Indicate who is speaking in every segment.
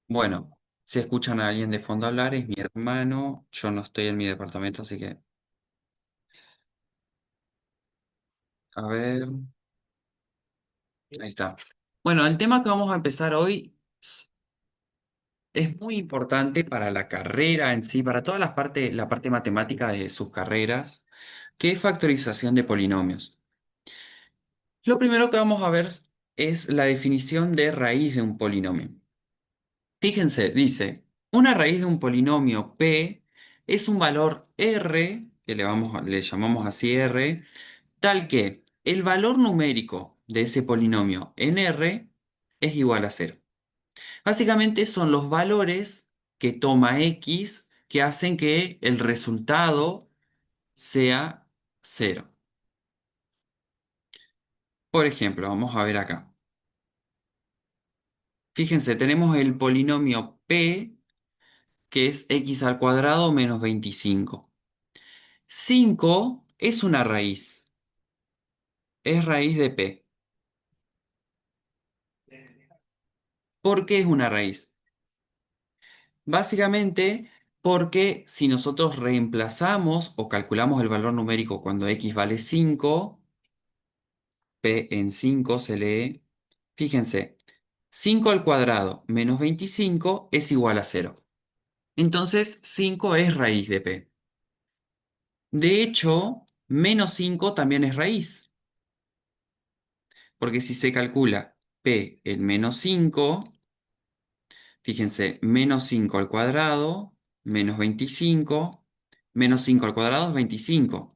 Speaker 1: Bueno, si escuchan a alguien de fondo hablar, es mi hermano. Yo no estoy en mi departamento, así que, a ver, ahí está. Bueno, el tema que vamos a empezar hoy es muy importante para la carrera en sí, para todas las partes, la parte matemática de sus carreras, que es factorización de polinomios. Lo primero que vamos a ver es la definición de raíz de un polinomio. Fíjense, dice, una raíz de un polinomio P es un valor R, que le llamamos así R, tal que el valor numérico de ese polinomio en R es igual a cero. Básicamente son los valores que toma X que hacen que el resultado sea cero. Por ejemplo, vamos a ver acá. Fíjense, tenemos el polinomio P, que es x al cuadrado menos 25. 5 es una raíz, es raíz de P. ¿Por qué es una raíz? Básicamente porque si nosotros reemplazamos o calculamos el valor numérico cuando x vale 5, P en 5 se lee, fíjense, 5 al cuadrado menos 25 es igual a cero. Entonces 5 es raíz de P. De hecho, menos 5 también es raíz, porque si se calcula P en menos 5, fíjense, menos 5 al cuadrado, menos 25, menos 5 al cuadrado es 25,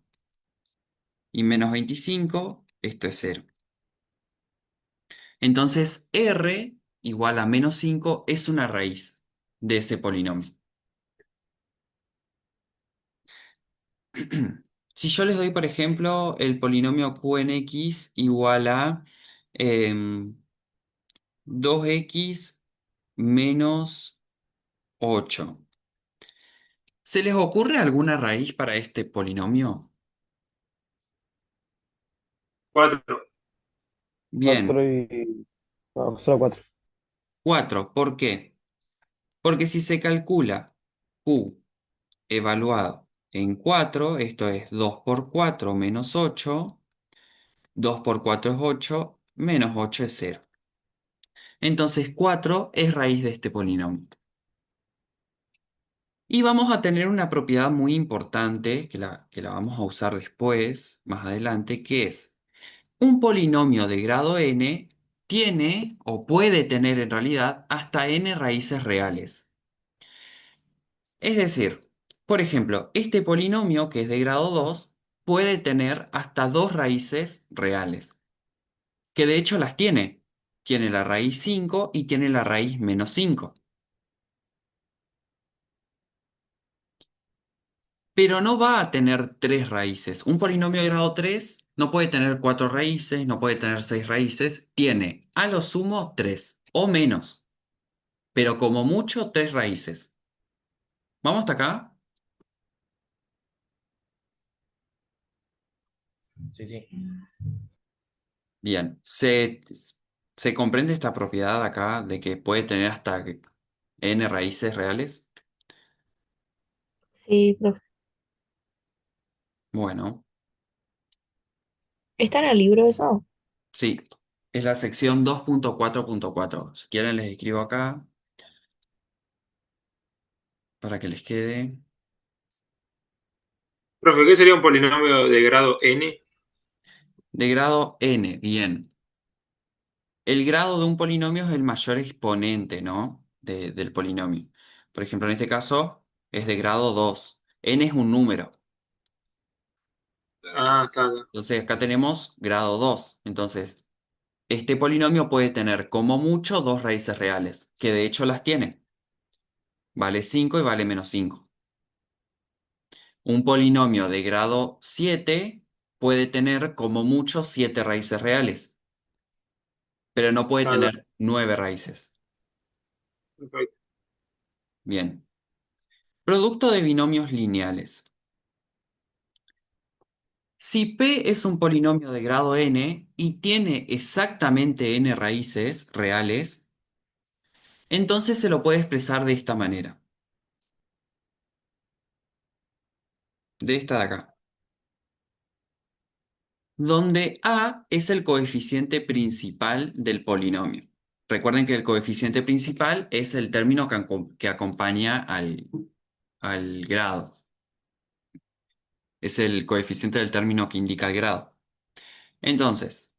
Speaker 1: y menos 25, esto es cero. Entonces, R igual a menos 5 es una raíz de ese polinomio. Si yo les doy, por ejemplo, el polinomio Q en X igual a em, 2x menos 8. ¿Se les ocurre alguna raíz para este polinomio?
Speaker 2: Cuatro.
Speaker 1: Bien,
Speaker 2: 4 y... No, solo 4.
Speaker 1: 4. ¿Por qué? Porque si se calcula Q evaluado en 4, esto es 2 por 4 menos 8, 2 por 4 es 8, menos 8 es cero. Entonces 4 es raíz de este polinomio. Y vamos a tener una propiedad muy importante que la vamos a usar después, más adelante, que es un polinomio de grado n tiene o puede tener en realidad hasta n raíces reales. Es decir, por ejemplo, este polinomio que es de grado 2 puede tener hasta dos raíces reales, que de hecho las tiene. Tiene la raíz 5 y tiene la raíz menos 5. Pero no va a tener tres raíces. Un polinomio de grado 3 no puede tener cuatro raíces, no puede tener seis raíces. Tiene a lo sumo tres o menos, pero como mucho tres raíces. ¿Vamos hasta acá?
Speaker 2: Sí, sí.
Speaker 1: Bien. ¿Se comprende esta propiedad acá de que puede tener hasta n raíces reales?
Speaker 3: Sí, profe.
Speaker 1: Bueno,
Speaker 3: ¿Está en el libro eso?
Speaker 1: sí. Es la sección 2.4.4. Si quieren les escribo acá para que les quede.
Speaker 2: Profe, ¿qué sería un polinomio de grado n?
Speaker 1: De grado n, bien. El grado de un polinomio es el mayor exponente, ¿no? Del polinomio. Por ejemplo, en este caso es de grado 2. N es un número.
Speaker 2: Ah, está.
Speaker 1: Entonces acá tenemos grado 2. Entonces, este polinomio puede tener como mucho dos raíces reales, que de hecho las tiene. Vale 5 y vale menos 5. Un polinomio de grado 7 puede tener como mucho 7 raíces reales, pero no puede
Speaker 2: Está,
Speaker 1: tener 9 raíces.
Speaker 2: perfecto.
Speaker 1: Bien. Producto de binomios lineales. Si P es un polinomio de grado n y tiene exactamente n raíces reales, Entonces se lo puede expresar de esta manera, de esta de acá, donde a es el coeficiente principal del polinomio. Recuerden que el coeficiente principal es el término que acompaña al grado. Es el coeficiente del término que indica el grado. Entonces,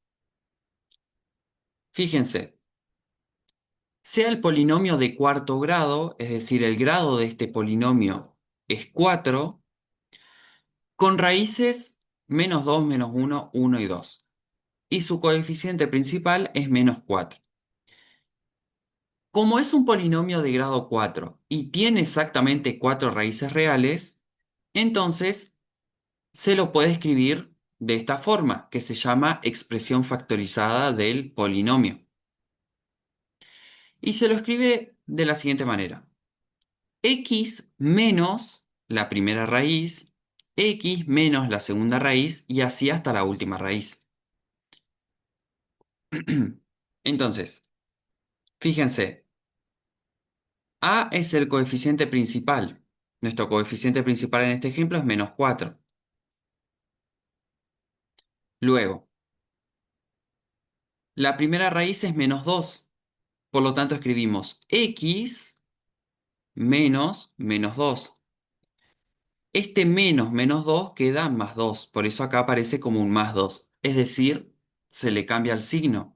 Speaker 1: fíjense, sea el polinomio de cuarto grado, es decir, el grado de este polinomio es 4, con raíces -2, -1, 1 y 2. Y su coeficiente principal es -4. Como es un polinomio de grado 4 y tiene exactamente 4 raíces reales, entonces se lo puede escribir de esta forma, que se llama expresión factorizada del polinomio. Y se lo escribe de la siguiente manera. X menos la primera raíz, X menos la segunda raíz y así hasta la última raíz. Entonces, fíjense, A es el coeficiente principal. Nuestro coeficiente principal en este ejemplo es -4. Luego, la primera raíz es -2. Por lo tanto, escribimos X menos -2. Este -2 queda +2. Por eso acá aparece como un +2. Es decir, se le cambia el signo.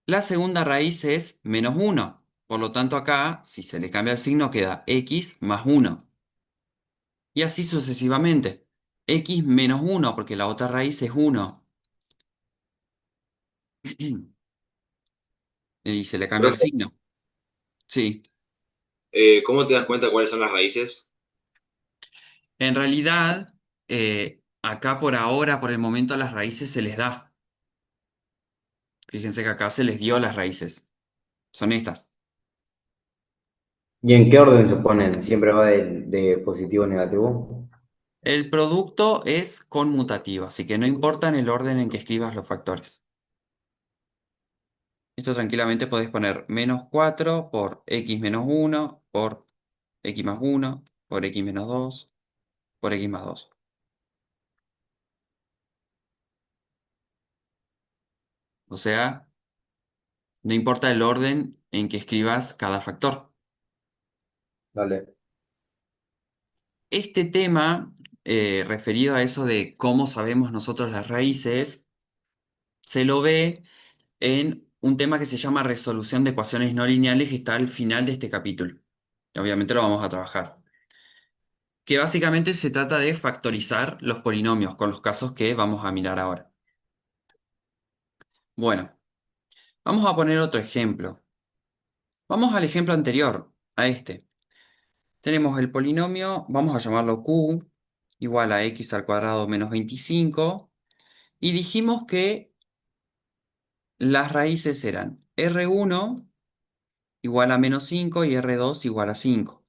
Speaker 1: La segunda raíz es -1. Por lo tanto, acá, si se le cambia el signo, queda X más 1. Y así sucesivamente. X menos 1, porque la otra raíz es 1. Y se le cambia el
Speaker 3: Profe,
Speaker 1: signo. Sí.
Speaker 3: ¿cómo te das cuenta cuáles son las raíces?
Speaker 1: En realidad, acá por ahora, por el momento, a las raíces se les da. Fíjense que acá se les dio las raíces. Son estas.
Speaker 4: ¿Y en qué orden se ponen? ¿Siempre va de positivo a negativo?
Speaker 1: El producto es conmutativo, así que no importa en el orden en que escribas los factores. Esto tranquilamente podés poner -4 por x menos 1 por x más 1 por x menos 2 por x más 2. O sea, no importa el orden en que escribas cada factor.
Speaker 4: Dale.
Speaker 1: Este tema, referido a eso de cómo sabemos nosotros las raíces, se lo ve en un tema que se llama resolución de ecuaciones no lineales que está al final de este capítulo. Obviamente lo vamos a trabajar. Que básicamente se trata de factorizar los polinomios con los casos que vamos a mirar ahora. Bueno, vamos a poner otro ejemplo. Vamos al ejemplo anterior, a este. Tenemos el polinomio, vamos a llamarlo Q, igual a x al cuadrado menos 25, y dijimos que las raíces eran R1 igual a -5 y R2 igual a 5.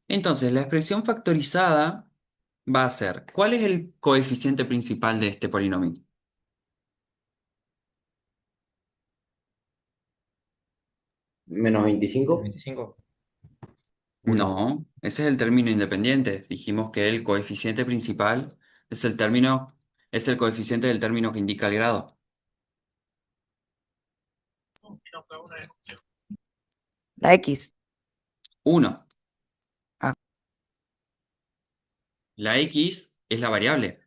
Speaker 1: Entonces, la expresión factorizada va a ser, ¿cuál es el coeficiente principal de este polinomio?
Speaker 4: ¿-25?
Speaker 2: 25. Uno.
Speaker 1: No, ese es el término independiente. Dijimos que el coeficiente principal es el término, es el coeficiente del término que indica el grado.
Speaker 5: La X.
Speaker 1: 1.
Speaker 5: Ah,
Speaker 1: La x es la variable.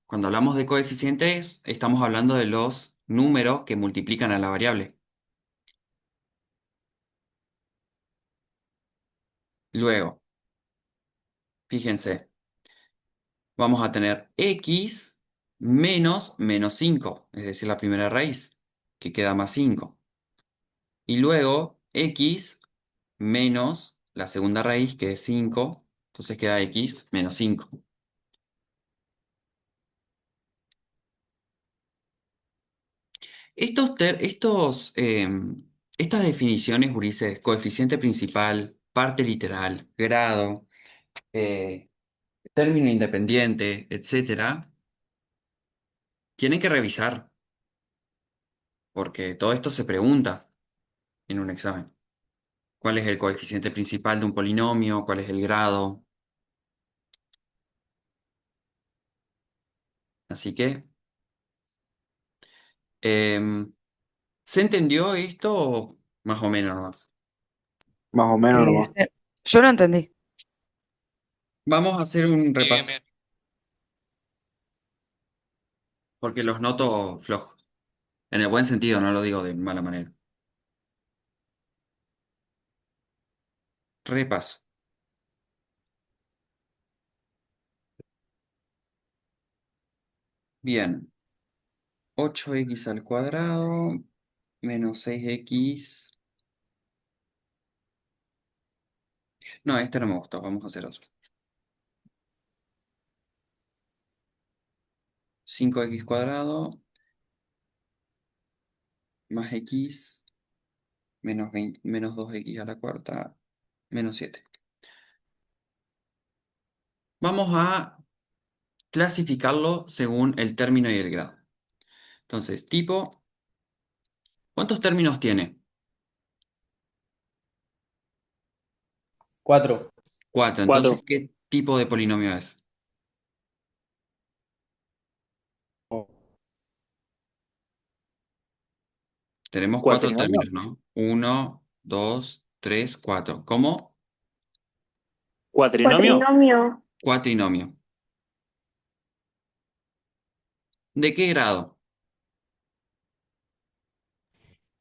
Speaker 1: Cuando hablamos de coeficientes, estamos hablando de los números que multiplican a la variable. Luego, fíjense, vamos a tener x menos -5, es decir, la primera raíz, que queda +5. Y luego x menos la segunda raíz, que es 5, entonces queda x menos 5. Estas definiciones, Ulises, coeficiente principal, parte literal, grado, eh, término independiente, etcétera, tienen que revisar. porque todo esto se pregunta en un examen. ¿Cuál es el coeficiente principal de un polinomio? ¿Cuál es el grado? Así que, em, ¿se entendió esto? Más o menos nomás.
Speaker 2: Más o menos nomás.
Speaker 5: Sí. Yo lo entendí.
Speaker 1: Vamos a hacer un
Speaker 3: Bien,
Speaker 1: repaso,
Speaker 3: bien.
Speaker 1: porque los noto flojos. En el buen sentido, no lo digo de mala manera. Repaso. Bien. 8x² menos 6x. No, este no me gustó. Vamos a hacer otro. 5x² más x menos 20 menos 2x² menos 7. Vamos a clasificarlo según el término y el grado. Entonces, tipo, ¿cuántos términos tiene?
Speaker 6: 4.
Speaker 1: 4. Entonces,
Speaker 2: 4.
Speaker 1: ¿qué tipo de polinomio es? Tenemos 4
Speaker 2: Cuatrinomio.
Speaker 1: términos, ¿no? Uno, 2, 3, 4. ¿Cómo?
Speaker 2: Cuatrinomio.
Speaker 1: Cuatrinomio. ¿De qué grado?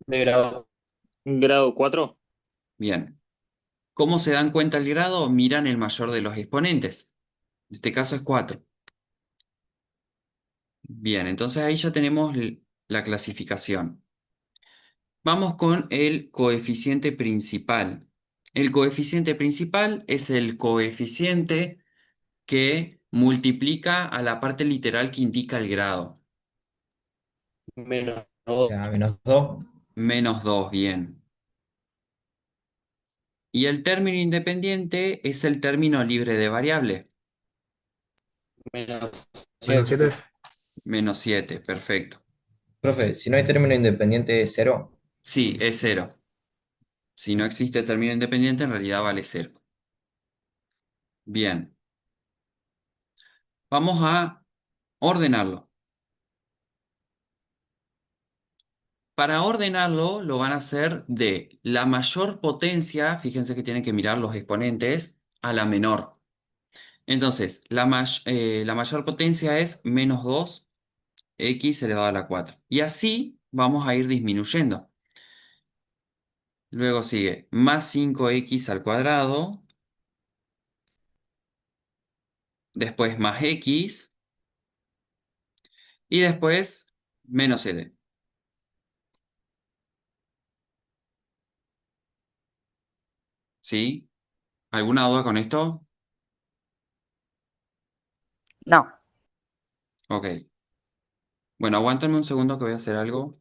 Speaker 6: De grado.
Speaker 2: Grado 4.
Speaker 1: Bien. ¿Cómo se dan cuenta el grado? Miran el mayor de los exponentes. En este caso es 4. Bien, entonces ahí ya tenemos la clasificación. Vamos con el coeficiente principal. El coeficiente principal es el coeficiente que multiplica a la parte literal que indica el grado.
Speaker 6: Menos 2. Ya, -2.
Speaker 1: Menos 2, bien. Y el término independiente es el término libre de variable.
Speaker 6: Menos
Speaker 7: Menos
Speaker 6: 7.
Speaker 7: 7.
Speaker 1: Menos 7, perfecto.
Speaker 6: Profe, si no hay término independiente es 0.
Speaker 1: Sí, es 0. Si no existe término independiente, en realidad vale 0. Bien, vamos a ordenarlo. Para ordenarlo, lo van a hacer de la mayor potencia, fíjense que tienen que mirar los exponentes, a la menor. Entonces, la mayor potencia es menos 2x elevado a la 4. Y así vamos a ir disminuyendo. Luego sigue más 5x², después más x y después menos 7. ¿Sí? ¿Alguna duda con esto?
Speaker 5: No.
Speaker 1: Ok. Bueno, aguántame un segundo que voy a hacer algo.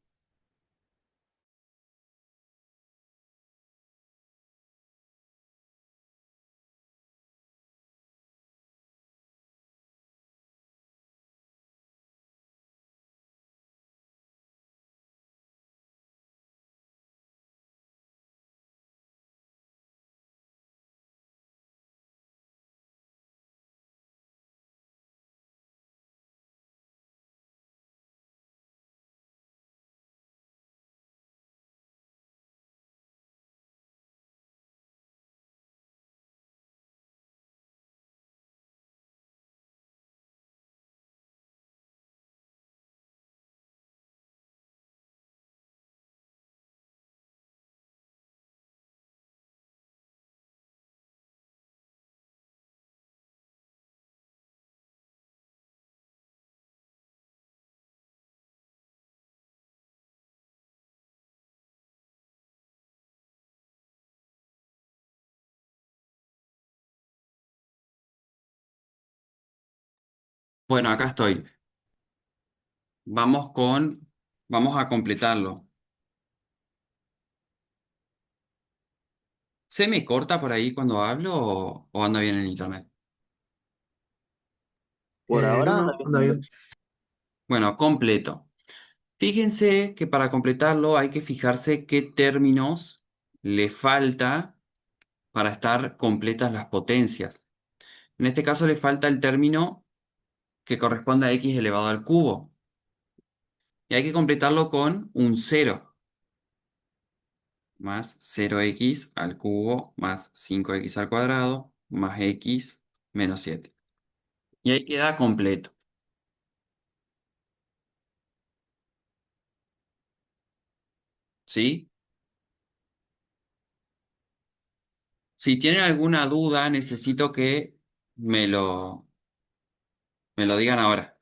Speaker 1: Bueno, acá estoy. Vamos con, vamos a completarlo. ¿Se me corta por ahí cuando hablo o anda bien en internet?
Speaker 2: Por
Speaker 7: No,
Speaker 2: ahora anda
Speaker 7: no, anda
Speaker 2: bien.
Speaker 7: bien.
Speaker 1: Bueno, completo. Fíjense que para completarlo hay que fijarse qué términos le falta para estar completas las potencias. En este caso le falta el término que corresponde a x elevado al cubo. Y hay que completarlo con un 0, más 0x al cubo, más 5x al cuadrado, más x menos 7. Y ahí queda completo. ¿Sí? Si tienen alguna duda, necesito que me lo, me lo digan ahora.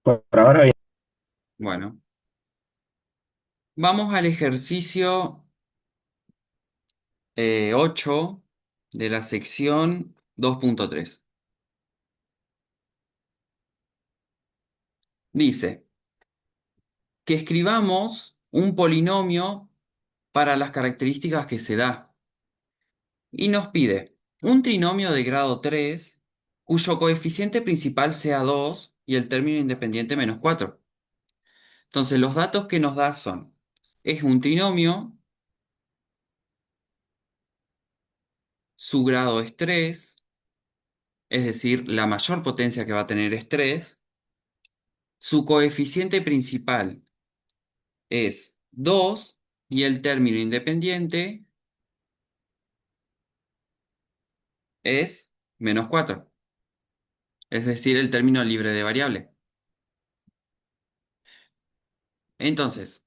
Speaker 6: Por ahora bien.
Speaker 1: Bueno, vamos al ejercicio 8 de la sección 2.3. Dice que escribamos un polinomio para las características que se da y nos pide un trinomio de grado 3 cuyo coeficiente principal sea 2 y el término independiente menos 4. Entonces los datos que nos da son, es un trinomio, su grado es 3, es decir, la mayor potencia que va a tener es 3, su coeficiente principal es 2 y el término independiente es menos 4, es decir, el término libre de variable. Entonces,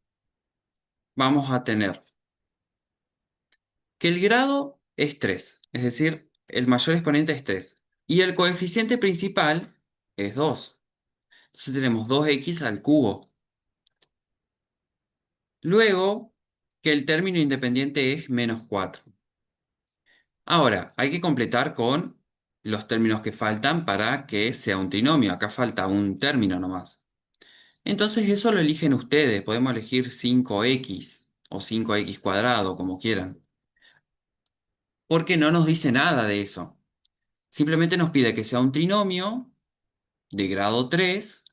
Speaker 1: vamos a tener que el grado es 3, es decir, el mayor exponente es 3, y el coeficiente principal es 2. Entonces tenemos 2x al cubo. Luego, que el término independiente es menos 4. Ahora, hay que completar con los términos que faltan para que sea un trinomio. Acá falta un término nomás. Entonces eso lo eligen ustedes. Podemos elegir 5x o 5x cuadrado, como quieran. Porque no nos dice nada de eso. Simplemente nos pide que sea un trinomio de grado 3,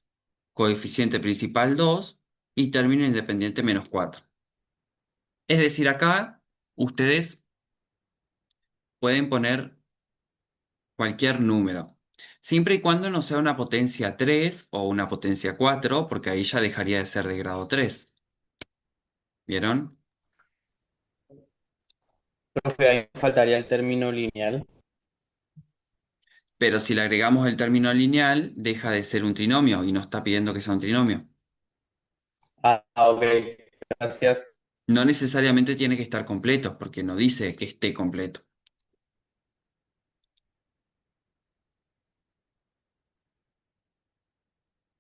Speaker 1: coeficiente principal 2 y término independiente menos 4. Es decir, acá ustedes pueden poner cualquier número, siempre y cuando no sea una potencia 3 o una potencia 4, porque ahí ya dejaría de ser de grado 3. ¿Vieron?
Speaker 2: Profe, ahí faltaría el término lineal.
Speaker 1: Pero si le agregamos el término lineal, deja de ser un trinomio y nos está pidiendo que sea un trinomio.
Speaker 2: Ok, gracias.
Speaker 1: No necesariamente tiene que estar completo, porque no dice que esté completo.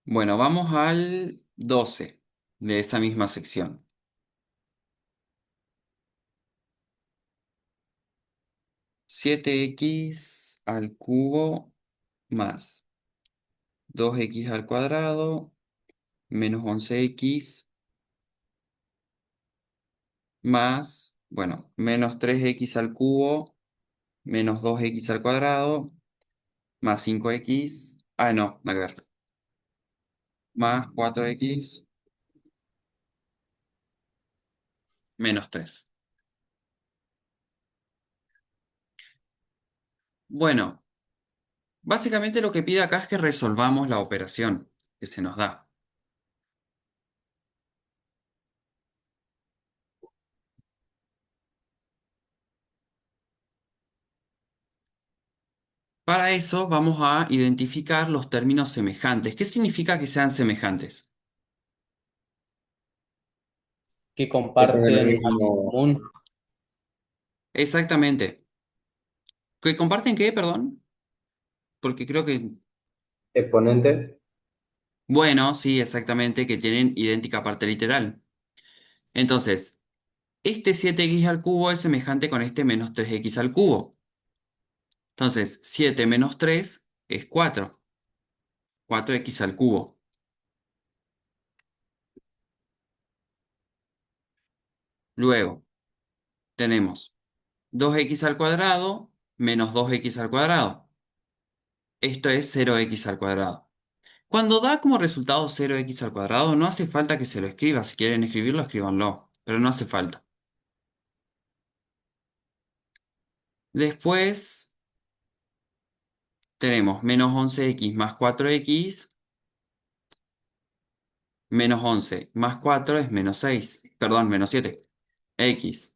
Speaker 1: Bueno, vamos al 12 de esa misma sección. 7x al cubo más 2x al cuadrado menos 11x más, bueno, menos 3x al cubo menos 2x al cuadrado más 5x. Ah, no, nada que ver. Más 4x menos 3. Bueno, básicamente lo que pide acá es que resolvamos la operación que se nos da. Para eso vamos a identificar los términos semejantes. ¿Qué significa que sean semejantes?
Speaker 2: Que
Speaker 4: Que tengan el
Speaker 2: comparten algo
Speaker 4: mismo
Speaker 2: común.
Speaker 1: Exactamente. ¿Que comparten qué, perdón? Porque creo que...
Speaker 4: exponente.
Speaker 1: Bueno, sí, exactamente, que tienen idéntica parte literal. Entonces, este 7x al cubo es semejante con este menos 3x al cubo. Entonces, 7 menos 3 es 4. 4x al cubo. Luego, tenemos 2x al cuadrado menos 2x al cuadrado. esto es 0x al cuadrado. Cuando da como resultado 0x al cuadrado, no hace falta que se lo escriba. Si quieren escribirlo, escríbanlo, pero no hace falta. Después tenemos menos 11x más 4x, menos 11 más 4 es menos 6, perdón, menos 7, x.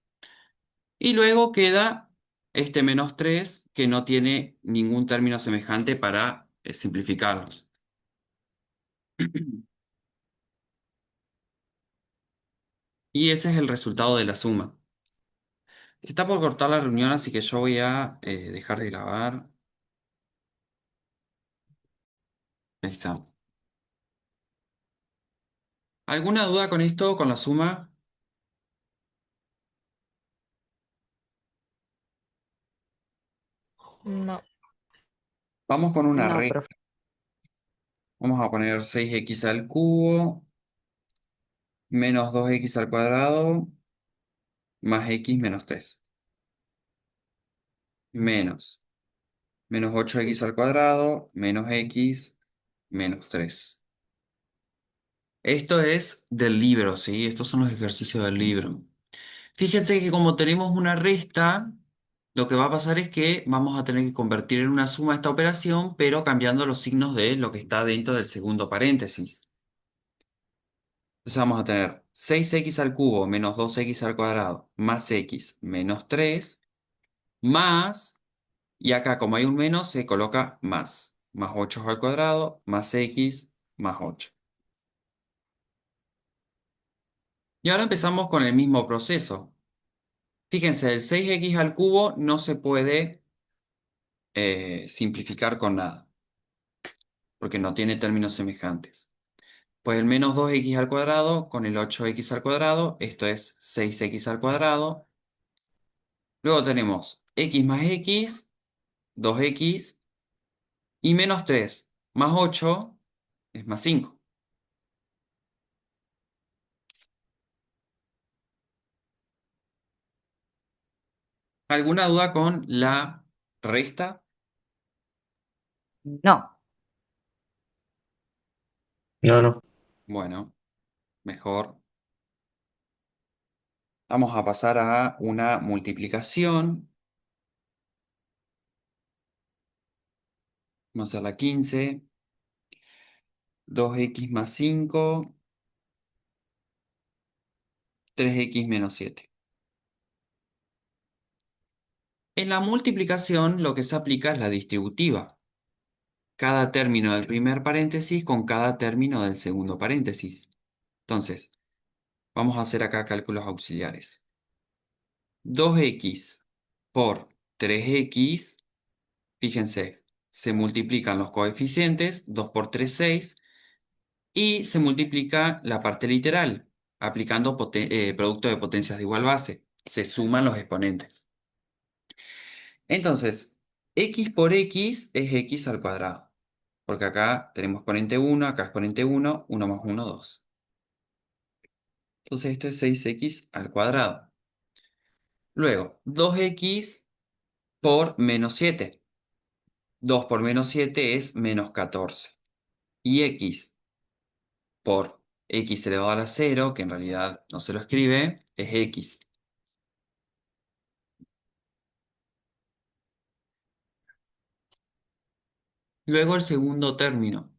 Speaker 1: Y luego queda este menos 3 que no tiene ningún término semejante para simplificarlos. Y ese es el resultado de la suma. Se está por cortar la reunión, así que yo voy a dejar de grabar. Ahí está. ¿Alguna duda con esto, con la suma?
Speaker 7: No.
Speaker 1: Vamos con una
Speaker 5: No,
Speaker 1: recta.
Speaker 5: profe.
Speaker 1: Vamos a poner 6x al cubo menos 2x al cuadrado más x menos 3. Menos 8x al cuadrado menos x menos 3. Esto es del libro, ¿sí? Estos son los ejercicios del libro. Fíjense que como tenemos una resta, lo que va a pasar es que vamos a tener que convertir en una suma esta operación, pero cambiando los signos de lo que está dentro del segundo paréntesis. Entonces vamos a tener 6x al cubo menos 2x al cuadrado más x menos 3 más, y acá como hay un menos se coloca más 8 al cuadrado más x más 8. Y ahora empezamos con el mismo proceso. Fíjense, el 6x al cubo no se puede simplificar con nada, porque no tiene términos semejantes. Pues el menos 2x al cuadrado con el 8x al cuadrado, esto es 6x al cuadrado. Luego tenemos x más x, 2x, y menos 3 más 8 es más 5. ¿Alguna duda con la resta?
Speaker 5: No.
Speaker 2: No, no.
Speaker 1: Bueno, mejor. Vamos a pasar a una multiplicación. Vamos a hacer la 15. 2x más 5, 3x menos 7. En la multiplicación lo que se aplica es la distributiva. Cada término del primer paréntesis con cada término del segundo paréntesis. Entonces, vamos a hacer acá cálculos auxiliares. 2x por 3x, fíjense, se multiplican los coeficientes, 2 por 3, 6, y se multiplica la parte literal, aplicando producto de potencias de igual base. Se suman los exponentes. Entonces, x por x es x al cuadrado, porque acá tenemos exponente 1, acá exponente 1, 1 más 1, 2. Entonces esto es 6x al cuadrado. Luego, 2x por menos 7. 2 por menos 7 es menos 14. Y x por x elevado a la 0, que en realidad no se lo escribe, es x. Luego el segundo término.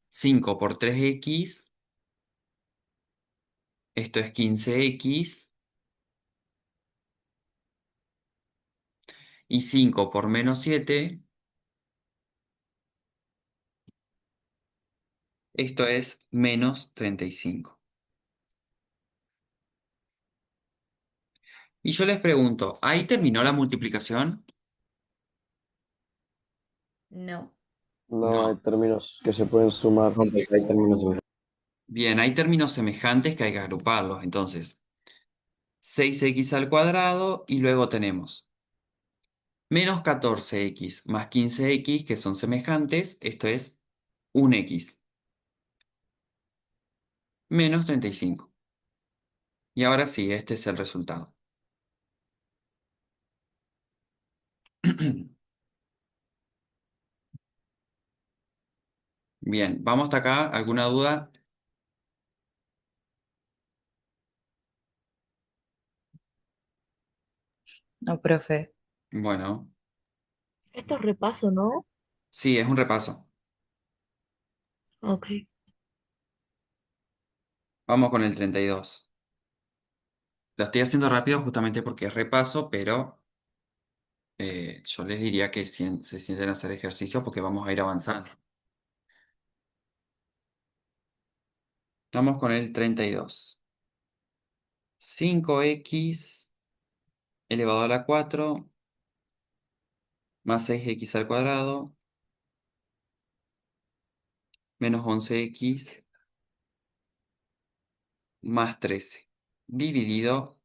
Speaker 1: 5 por 3x, esto es 15x. Y 5 por menos 7, esto es menos 35. Y yo les pregunto, ¿ahí terminó la multiplicación?
Speaker 7: No.
Speaker 8: No hay
Speaker 1: No.
Speaker 8: términos que se pueden sumar.
Speaker 4: No, pues hay términos semejantes.
Speaker 1: Bien, hay términos semejantes que hay que agruparlos. Entonces, 6x al cuadrado y luego tenemos menos 14x más 15x que son semejantes. Esto es un x menos 35. Y ahora sí, este es el resultado. Bien, vamos hasta acá. ¿Alguna duda?
Speaker 5: No, profe.
Speaker 1: Bueno,
Speaker 7: Esto es repaso, ¿no?
Speaker 1: sí, es un repaso.
Speaker 7: Ok.
Speaker 1: Vamos con el 32. Lo estoy haciendo rápido justamente porque es repaso, pero yo les diría que se sienten a hacer ejercicio porque vamos a ir avanzando. Vamos con el 32. 5x elevado a la 4 más 6x al cuadrado menos 11x más 13 dividido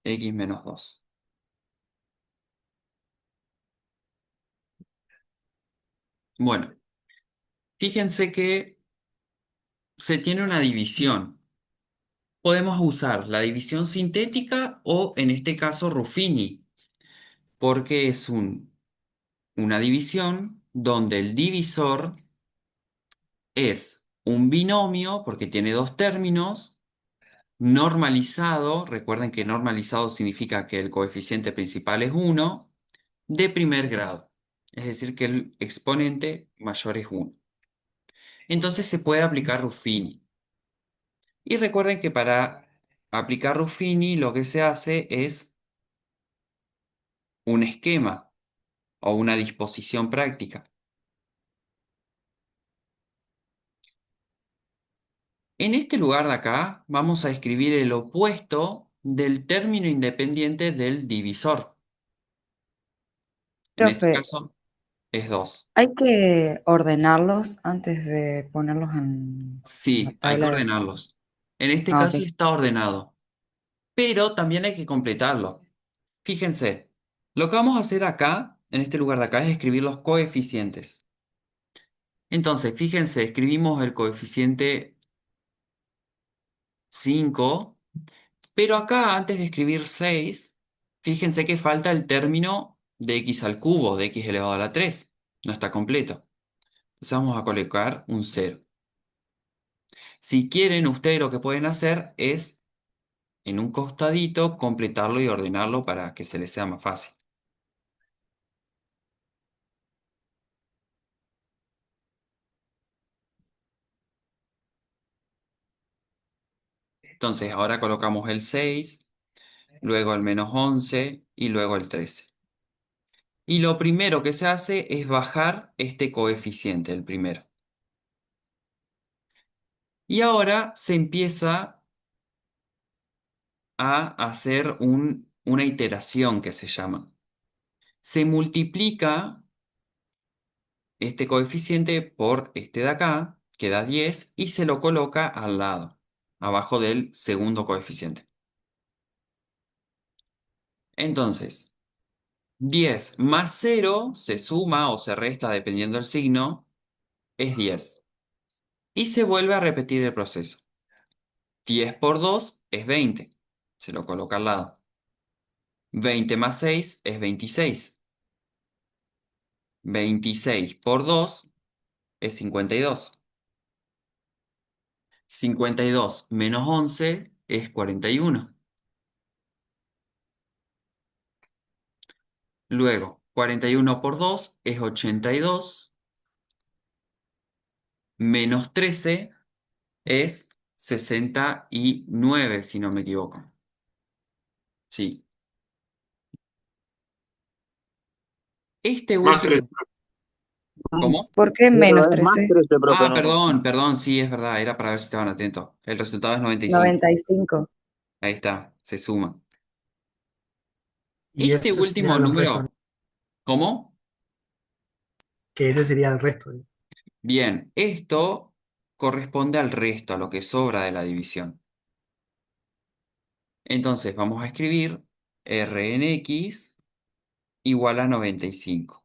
Speaker 1: x menos 2. Bueno, fíjense que se tiene una división. Podemos usar la división sintética o en este caso Ruffini, porque es una división donde el divisor es un binomio, porque tiene dos términos, normalizado, recuerden que normalizado significa que el coeficiente principal es 1, de primer grado, es decir, que el exponente mayor es 1. Entonces se puede aplicar Ruffini. Y recuerden que para aplicar Ruffini lo que se hace es un esquema o una disposición práctica. En este lugar de acá vamos a escribir el opuesto del término independiente del divisor. En este
Speaker 5: Profe,
Speaker 1: caso es 2.
Speaker 5: hay que ordenarlos antes de ponerlos en la
Speaker 1: Sí, hay que
Speaker 5: tabla de...
Speaker 1: ordenarlos. En este
Speaker 5: Ah,
Speaker 1: caso
Speaker 5: ok.
Speaker 1: está ordenado, pero también hay que completarlo. Fíjense, lo que vamos a hacer acá, en este lugar de acá, es escribir los coeficientes. Entonces, fíjense, escribimos el coeficiente 5, pero acá antes de escribir 6, fíjense que falta el término de x al cubo, de x elevado a la 3. No está completo. Entonces vamos a colocar un 0. Si quieren, ustedes lo que pueden hacer es en un costadito completarlo y ordenarlo para que se les sea más fácil. Entonces ahora colocamos el 6, luego el menos 11 y luego el 13. Y lo primero que se hace es bajar este coeficiente, el primero. Y ahora se empieza a hacer una iteración que se llama. Se multiplica este coeficiente por este de acá, que da 10, y se lo coloca al lado, abajo del segundo coeficiente. Entonces, 10 más 0 se suma o se resta dependiendo del signo, es 10. Y se vuelve a repetir el proceso. 10 por 2 es 20. Se lo coloca al lado. 20 más 6 es 26. 26 por 2 es 52. 52 menos 11 es 41. Luego, 41 por 2 es 82. Menos 13 es 69, si no me equivoco. Sí. Este
Speaker 3: Más 3.
Speaker 1: último, ¿cómo?
Speaker 5: ¿Por qué
Speaker 8: Pero
Speaker 5: menos
Speaker 8: es más
Speaker 5: 13?
Speaker 8: 13, profe,
Speaker 1: Ah,
Speaker 8: ¿no?
Speaker 1: perdón, sí, es verdad, era para ver si estaban atentos. El resultado es 95.
Speaker 5: 95.
Speaker 1: Ahí está, se suma.
Speaker 9: Y
Speaker 1: Este
Speaker 9: eso
Speaker 1: último
Speaker 9: serían los restos, ¿no?
Speaker 1: número, ¿cómo?
Speaker 9: Que ese sería el resto.
Speaker 1: Bien, esto corresponde al resto, a lo que sobra de la división. Entonces vamos a escribir R en X igual a 95.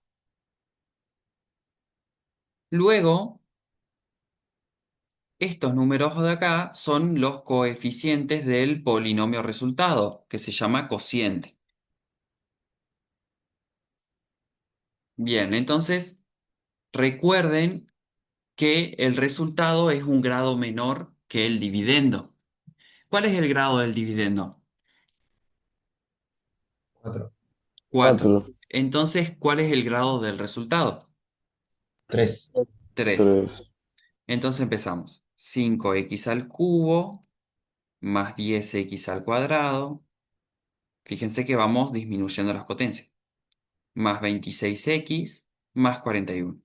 Speaker 1: Luego, estos números de acá son los coeficientes del polinomio resultado, que se llama cociente. Bien, entonces recuerden que el resultado es un grado menor que el dividendo. ¿Cuál es el grado del dividendo?
Speaker 6: 4,
Speaker 1: 4.
Speaker 8: 4,
Speaker 1: Entonces, ¿cuál es el grado del resultado?
Speaker 6: 3,
Speaker 1: 3.
Speaker 8: 3,
Speaker 1: Entonces empezamos. 5x al cubo más 10x al cuadrado. Fíjense que vamos disminuyendo las potencias. Más 26x más 41.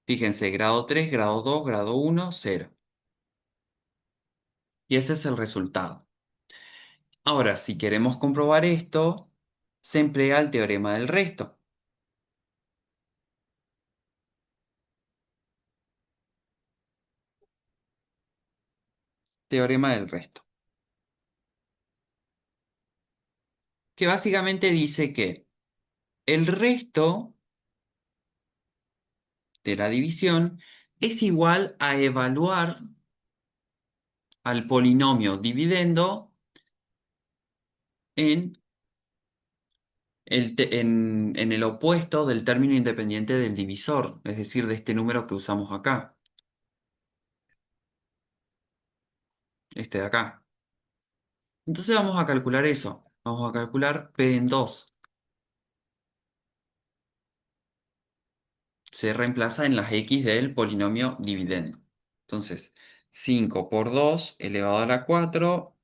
Speaker 1: Fíjense, grado 3, grado 2, grado 1, 0. Y ese es el resultado. Ahora, si queremos comprobar esto, se emplea el teorema del resto. Teorema del resto. Que básicamente dice que el resto de la división es igual a evaluar al polinomio dividendo en en el opuesto del término independiente del divisor, es decir, de este número que usamos acá, este de acá. Entonces vamos a calcular eso. Vamos a calcular P en 2. Se reemplaza en las x del polinomio dividendo. Entonces, 5 por 2 elevado a la 4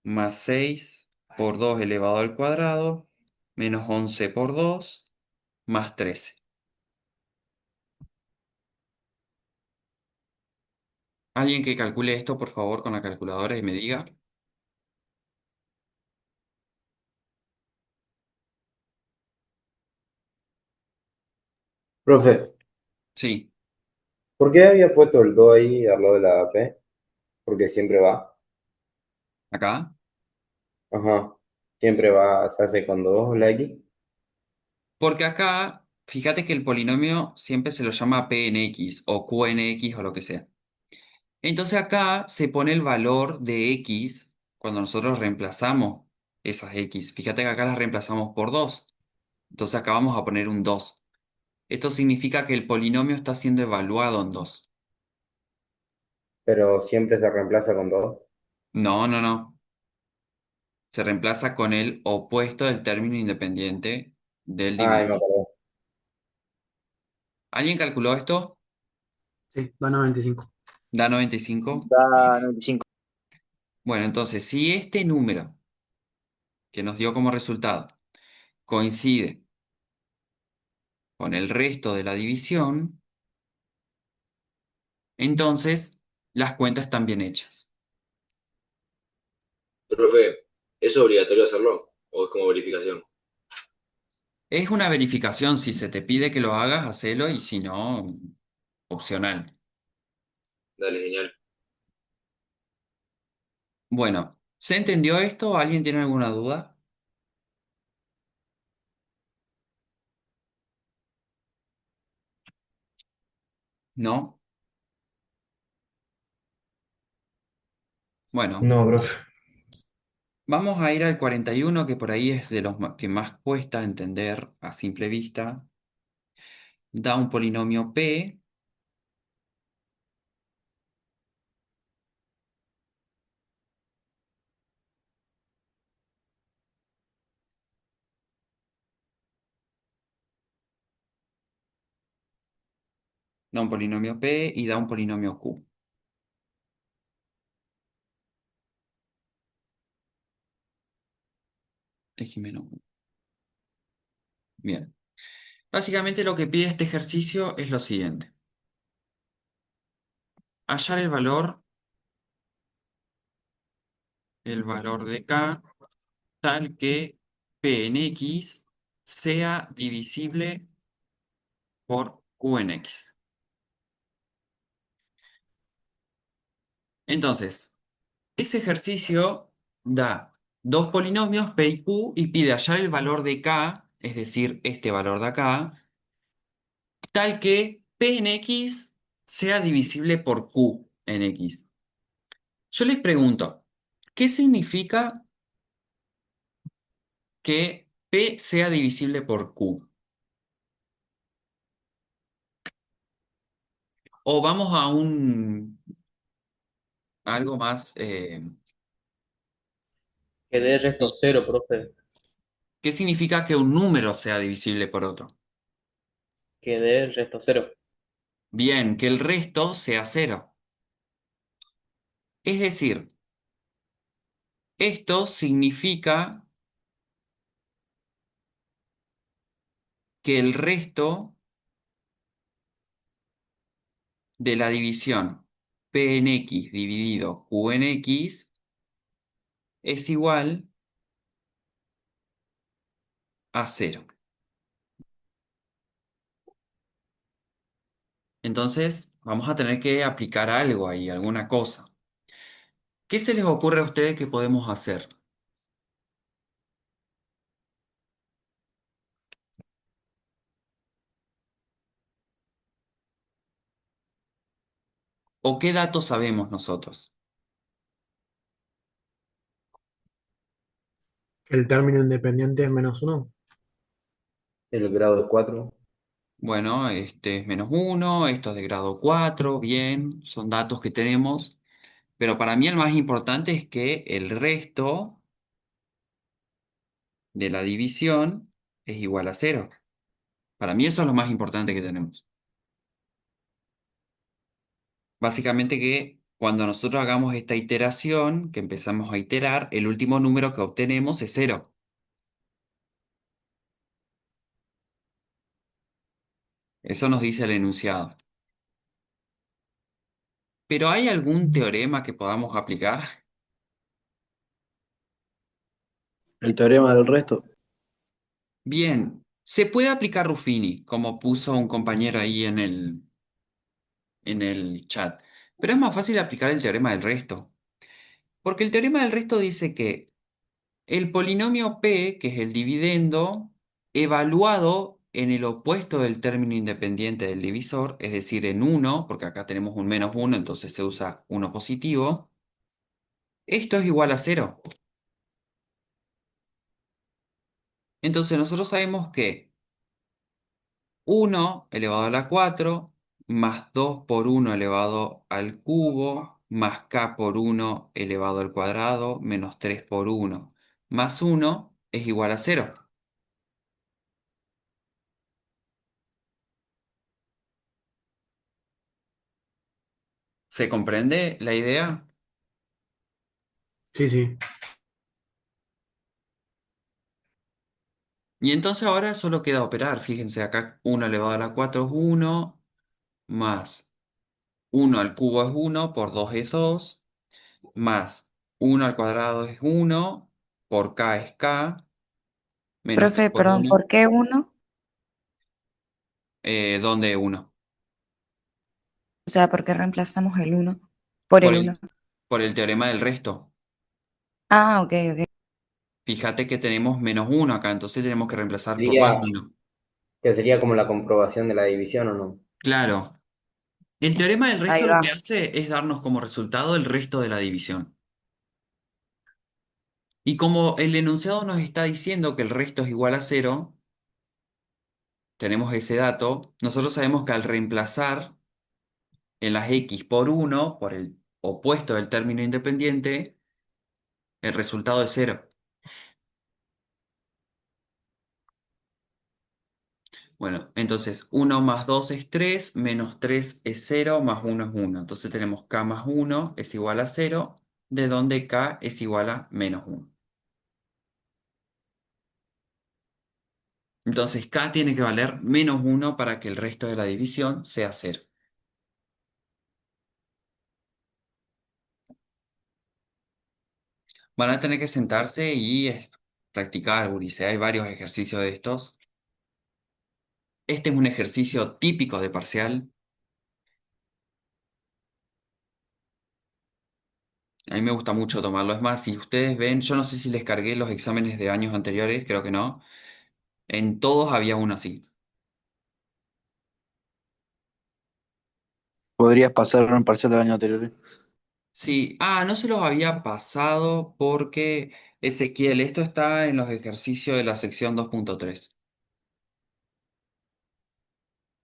Speaker 1: más 6 por 2 elevado al cuadrado menos 11 por 2 más 13. Alguien que calcule esto, por favor, con la calculadora y me diga.
Speaker 4: Profe,
Speaker 1: Sí,
Speaker 4: ¿por qué había puesto el 2 ahí al lado de la P? Porque siempre va.
Speaker 1: acá.
Speaker 4: Ajá. Siempre va, se hace con 2 la X.
Speaker 1: Porque acá, fíjate que el polinomio siempre se lo llama P en X o Q en X o lo que sea. Entonces acá se pone el valor de X cuando nosotros reemplazamos esas X. Fíjate que acá las reemplazamos por 2. Entonces acá vamos a poner un 2. Esto significa que el polinomio está siendo evaluado en 2.
Speaker 4: Pero siempre se reemplaza con 2.
Speaker 1: No, no, no. Se reemplaza con el opuesto del término independiente del
Speaker 4: Ay, me
Speaker 1: divisor.
Speaker 4: acordé.
Speaker 1: ¿Alguien calculó esto?
Speaker 9: Sí, da 95.
Speaker 1: ¿Da 95?
Speaker 10: Da 95.
Speaker 1: Bueno, entonces, si este número que nos dio como resultado coincide con el resto de la división, entonces las cuentas están bien hechas.
Speaker 3: Profe, ¿es obligatorio hacerlo? ¿O es como verificación?
Speaker 1: Es una verificación, si se te pide que lo hagas, hacelo y si no, opcional.
Speaker 3: Dale, genial.
Speaker 1: Bueno, ¿se entendió esto? ¿Alguien tiene alguna duda? ¿No? Bueno,
Speaker 6: no, profe.
Speaker 1: vamos a ir al 41, que por ahí es de los que más cuesta entender a simple vista. Da un polinomio P. Da un polinomio P y da un polinomio Q. X menos Q. Bien. Básicamente lo que pide este ejercicio es lo siguiente. Hallar el valor de K tal que P en X sea divisible por Q en X. Entonces, ese ejercicio da dos polinomios P y Q y pide hallar el valor de K, es decir, este valor de acá, tal que P en X sea divisible por Q en X. Yo les pregunto, ¿qué significa que P sea divisible por Q? O vamos a algo más,
Speaker 2: Que dé resto cero, profe.
Speaker 1: ¿qué significa que un número sea divisible por otro?
Speaker 2: Que dé resto cero.
Speaker 1: Bien, que el resto sea cero. Es decir, esto significa que el resto de la división P en X dividido Q en X es igual a cero. Entonces, vamos a tener que aplicar algo ahí, alguna cosa. ¿Qué se les ocurre a ustedes que podemos hacer? ¿O qué datos sabemos nosotros?
Speaker 9: Que el término independiente es -1.
Speaker 4: El grado es 4.
Speaker 1: Bueno, este es -1, esto es de grado 4, bien, son datos que tenemos, pero para mí el más importante es que el resto de la división es igual a cero. Para mí eso es lo más importante que tenemos. Básicamente que cuando nosotros hagamos esta iteración, que empezamos a iterar, el último número que obtenemos es cero. Eso nos dice el enunciado. ¿Pero hay algún teorema que podamos aplicar?
Speaker 6: El teorema del resto.
Speaker 1: Bien, se puede aplicar Ruffini, como puso un compañero ahí en el chat, pero es más fácil aplicar el teorema del resto, porque el teorema del resto dice que el polinomio P, que es el dividendo, evaluado en el opuesto del término independiente del divisor, es decir, en uno, porque acá tenemos un -1, entonces se usa uno positivo, esto es igual a cero. Entonces nosotros sabemos que 1 elevado a la 4 más 2 por 1 elevado al cubo más k por 1 elevado al cuadrado menos 3 por 1 más 1 es igual a cero. ¿Se comprende la idea?
Speaker 9: Sí, sí.
Speaker 1: Y entonces ahora solo queda operar. Fíjense acá 1 elevado a la 4 es 1 más 1 al cubo es 1 por 2 es 2 más 1 al cuadrado es 1 por k es k menos 3
Speaker 5: Profe,
Speaker 1: por
Speaker 5: perdón,
Speaker 1: 1.
Speaker 5: ¿por qué uno?
Speaker 1: ¿Dónde 1?
Speaker 5: O sea, ¿por qué reemplazamos el uno por
Speaker 1: Por
Speaker 5: el uno?
Speaker 1: el, por el teorema del resto.
Speaker 5: Ah, ok, ok.
Speaker 1: Fíjate que tenemos -1 acá, entonces tenemos que reemplazar por
Speaker 4: Sería,
Speaker 1: +1.
Speaker 4: que sería como la comprobación de la división, ¿o no?
Speaker 1: Claro. El teorema del
Speaker 5: Ahí
Speaker 1: resto lo
Speaker 5: va.
Speaker 1: que hace es darnos como resultado el resto de la división. Y como el enunciado nos está diciendo que el resto es igual a cero, tenemos ese dato, nosotros sabemos que al reemplazar en las x por 1, por el opuesto del término independiente, el resultado es cero. Bueno, entonces 1 más 2 es 3, menos 3 es 0, más 1 es 1. Entonces tenemos k más 1 es igual a 0, de donde k es igual a -1. Entonces k tiene que valer -1 para que el resto de la división sea 0. Van a tener que sentarse y practicar, Ulises. Hay varios ejercicios de estos. Este es un ejercicio típico de parcial. A mí me gusta mucho tomarlo. Es más, si ustedes ven, yo no sé si les cargué los exámenes de años anteriores, creo que no. En todos había uno así.
Speaker 6: Podrías pasar un parcial del año anterior.
Speaker 1: Sí, no se los había pasado porque, Ezequiel, esto está en los ejercicios de la sección 2.3.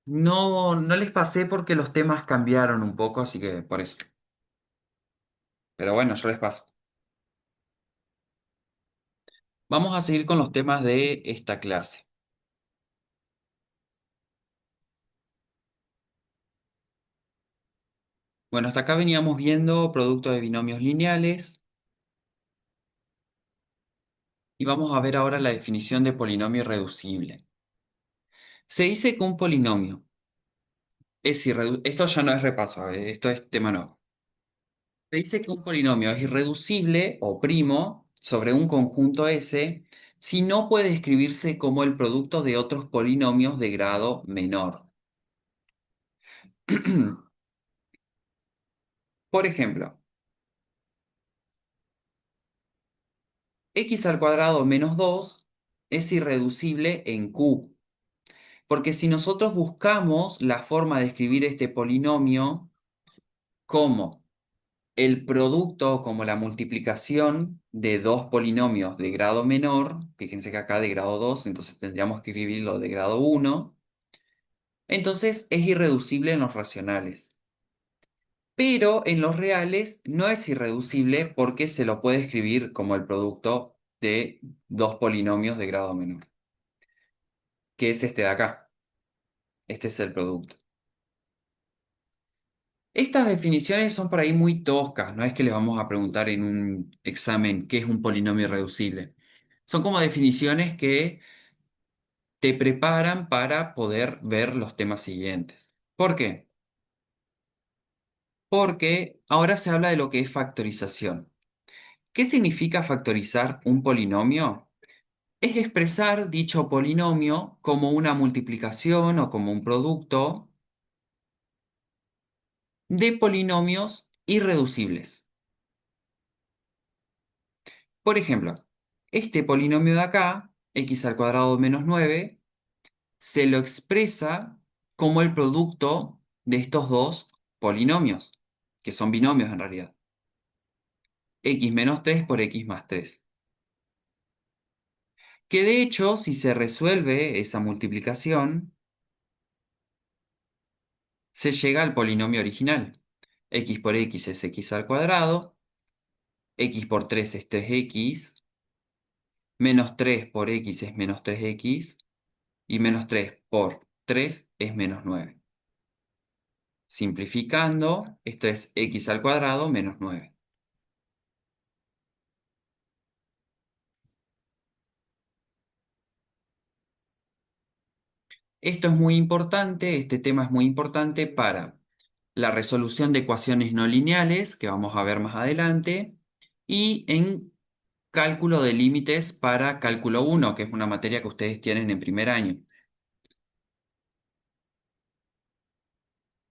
Speaker 1: No, no les pasé porque los temas cambiaron un poco, así que por eso. Pero bueno, yo les paso. Vamos a seguir con los temas de esta clase. Bueno, hasta acá veníamos viendo productos de binomios lineales y vamos a ver ahora la definición de polinomio irreducible. Se dice que un polinomio es irreducible. Esto ya no es repaso, esto es tema nuevo. Se dice que un polinomio es irreducible o primo sobre un conjunto S si no puede escribirse como el producto de otros polinomios de grado menor. Por ejemplo, x al cuadrado menos 2 es irreducible en Q, porque si nosotros buscamos la forma de escribir este polinomio como el producto, como la multiplicación de dos polinomios de grado menor, fíjense que acá de grado 2, entonces tendríamos que escribirlo de grado 1, entonces es irreducible en los racionales. Pero en los reales no es irreducible porque se lo puede escribir como el producto de dos polinomios de grado menor, que es este de acá. Este es el producto. Estas definiciones son por ahí muy toscas, no es que les vamos a preguntar en un examen qué es un polinomio irreducible. Son como definiciones que te preparan para poder ver los temas siguientes. ¿Por qué? Porque ahora se habla de lo que es factorización. ¿Qué significa factorizar un polinomio? Es expresar dicho polinomio como una multiplicación o como un producto de polinomios irreducibles. Por ejemplo, este polinomio de acá, x al cuadrado menos 9, se lo expresa como el producto de estos dos polinomios, que son binomios en realidad. X menos 3 por x más 3. Que de hecho, si se resuelve esa multiplicación, se llega al polinomio original. X por x es x al cuadrado, x por 3 es 3x, menos 3 por x es menos 3x, y menos 3 por 3 es menos 9. Simplificando, esto es x al cuadrado menos 9. Esto es muy importante, este tema es muy importante para la resolución de ecuaciones no lineales, que vamos a ver más adelante, y en cálculo de límites para cálculo 1, que es una materia que ustedes tienen en primer año.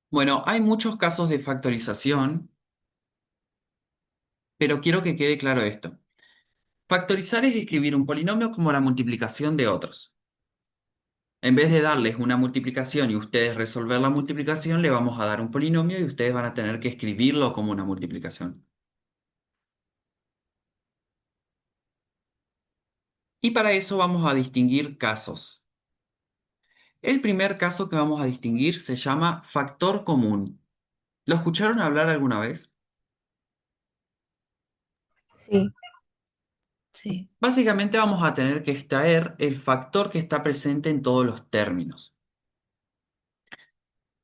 Speaker 1: Bueno, hay muchos casos de factorización, pero quiero que quede claro esto. Factorizar es escribir un polinomio como la multiplicación de otros. En vez de darles una multiplicación y ustedes resolver la multiplicación, le vamos a dar un polinomio y ustedes van a tener que escribirlo como una multiplicación. Y para eso vamos a distinguir casos. El primer caso que vamos a distinguir se llama factor común. ¿Lo escucharon hablar alguna vez?
Speaker 7: Sí.
Speaker 5: Sí.
Speaker 1: Básicamente vamos a tener que extraer el factor que está presente en todos los términos.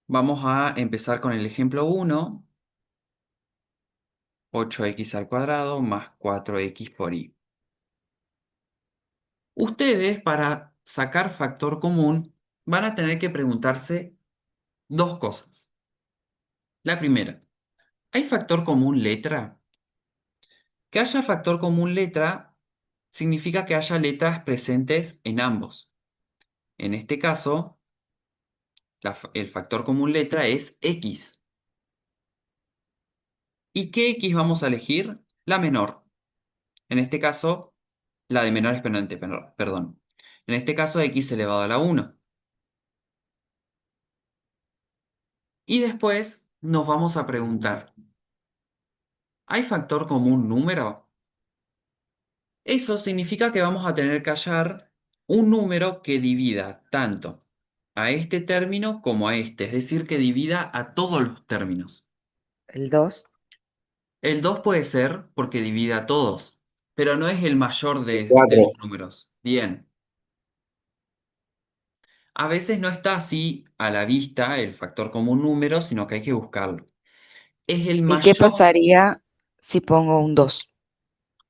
Speaker 1: Vamos a empezar con el ejemplo 1, 8x al cuadrado más 4x por y. Ustedes, para sacar factor común, van a tener que preguntarse dos cosas. La primera, ¿hay factor común letra? Que haya factor común letra significa que haya letras presentes en ambos. En este caso, el factor común letra es x. ¿Y qué x vamos a elegir? La menor. En este caso, la de menor exponente, perdón. En este caso, x elevado a la 1. Y después nos vamos a preguntar, ¿hay factor común número? Eso significa que vamos a tener que hallar un número que divida tanto a este término como a este, es decir, que divida a todos los términos.
Speaker 5: El 2.
Speaker 1: El 2 puede ser porque divide a todos, pero no es el mayor
Speaker 4: El
Speaker 1: de los
Speaker 4: 4.
Speaker 1: números. Bien. A veces no está así a la vista el factor como un número, sino que hay que buscarlo. Es el
Speaker 5: ¿Y qué
Speaker 1: mayor,
Speaker 5: pasaría si pongo un 2?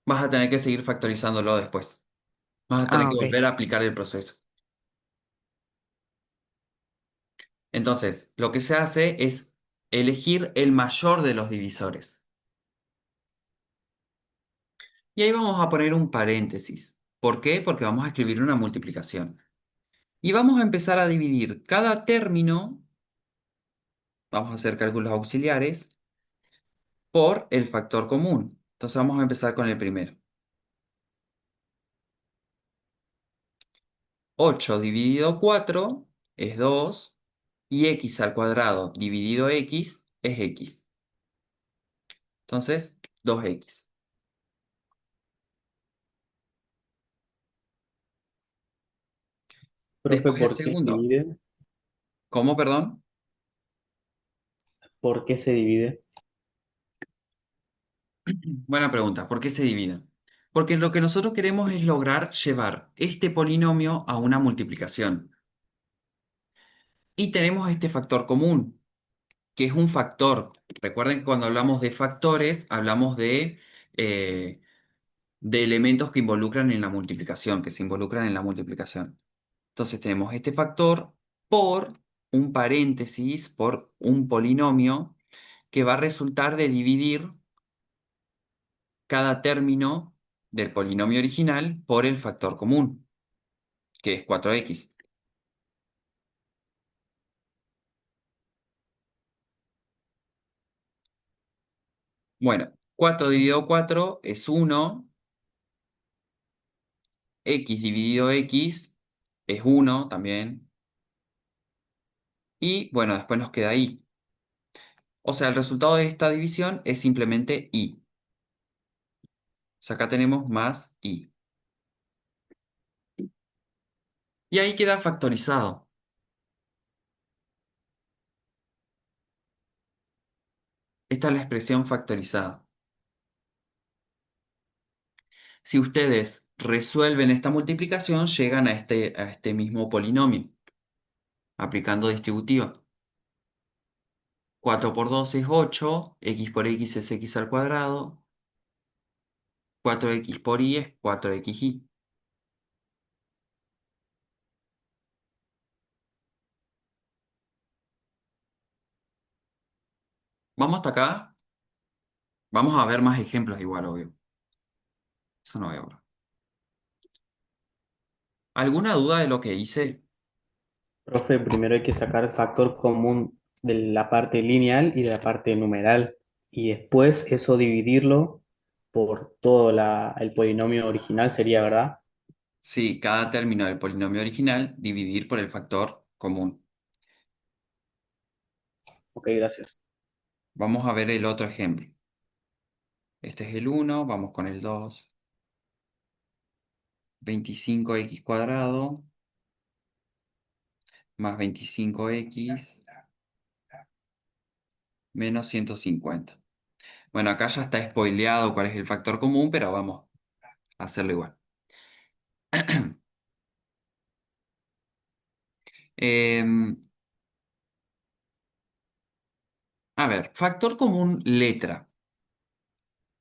Speaker 1: vas a tener que seguir factorizándolo después. Vas a tener
Speaker 5: Ah,
Speaker 1: que
Speaker 5: ok.
Speaker 1: volver a aplicar el proceso. Entonces, lo que se hace es elegir el mayor de los divisores. Y ahí vamos a poner un paréntesis. ¿Por qué? Porque vamos a escribir una multiplicación. Y vamos a empezar a dividir cada término, vamos a hacer cálculos auxiliares, por el factor común. Entonces vamos a empezar con el primero. 8 dividido 4 es 2 y x al cuadrado dividido x es x. Entonces, 2x.
Speaker 2: Profe,
Speaker 1: Después el
Speaker 2: ¿por qué se
Speaker 1: segundo.
Speaker 2: divide?
Speaker 1: ¿Cómo, perdón?
Speaker 2: ¿Por qué se divide?
Speaker 1: Buena pregunta. ¿Por qué se dividen? Porque lo que nosotros queremos es lograr llevar este polinomio a una multiplicación. Y tenemos este factor común, que es un factor. Recuerden que cuando hablamos de factores, hablamos eh, de elementos que involucran en la multiplicación, que se involucran en la multiplicación. Entonces tenemos este factor por un paréntesis, por un polinomio, que va a resultar de dividir cada término del polinomio original por el factor común, que es 4x. Bueno, 4 dividido 4 es 1, x dividido x es 1 también, y bueno, después nos queda y. O sea, el resultado de esta división es simplemente y. O sea, acá tenemos más y. Y ahí queda factorizado. Esta es la expresión factorizada. Si ustedes resuelven esta multiplicación, llegan a este mismo polinomio, aplicando distributiva. 4 por 2 es 8, x por x es x al cuadrado, 4x por y es 4xy. ¿Vamos hasta acá? Vamos a ver más ejemplos igual, obvio. Eso no veo ahora. ¿Alguna duda de lo que hice?
Speaker 2: Profe, primero hay que sacar el factor común de la parte lineal y de la parte numeral. Y después eso dividirlo por todo el polinomio original sería, ¿verdad?
Speaker 1: Sí, cada término del polinomio original dividir por el factor común.
Speaker 2: Ok, gracias.
Speaker 1: Vamos a ver el otro ejemplo. Este es el 1, vamos con el 2. 25x cuadrado más 25x menos 150. Bueno, acá ya está spoileado cuál es el factor común, pero vamos a hacerlo igual. Em, a ver, factor común letra.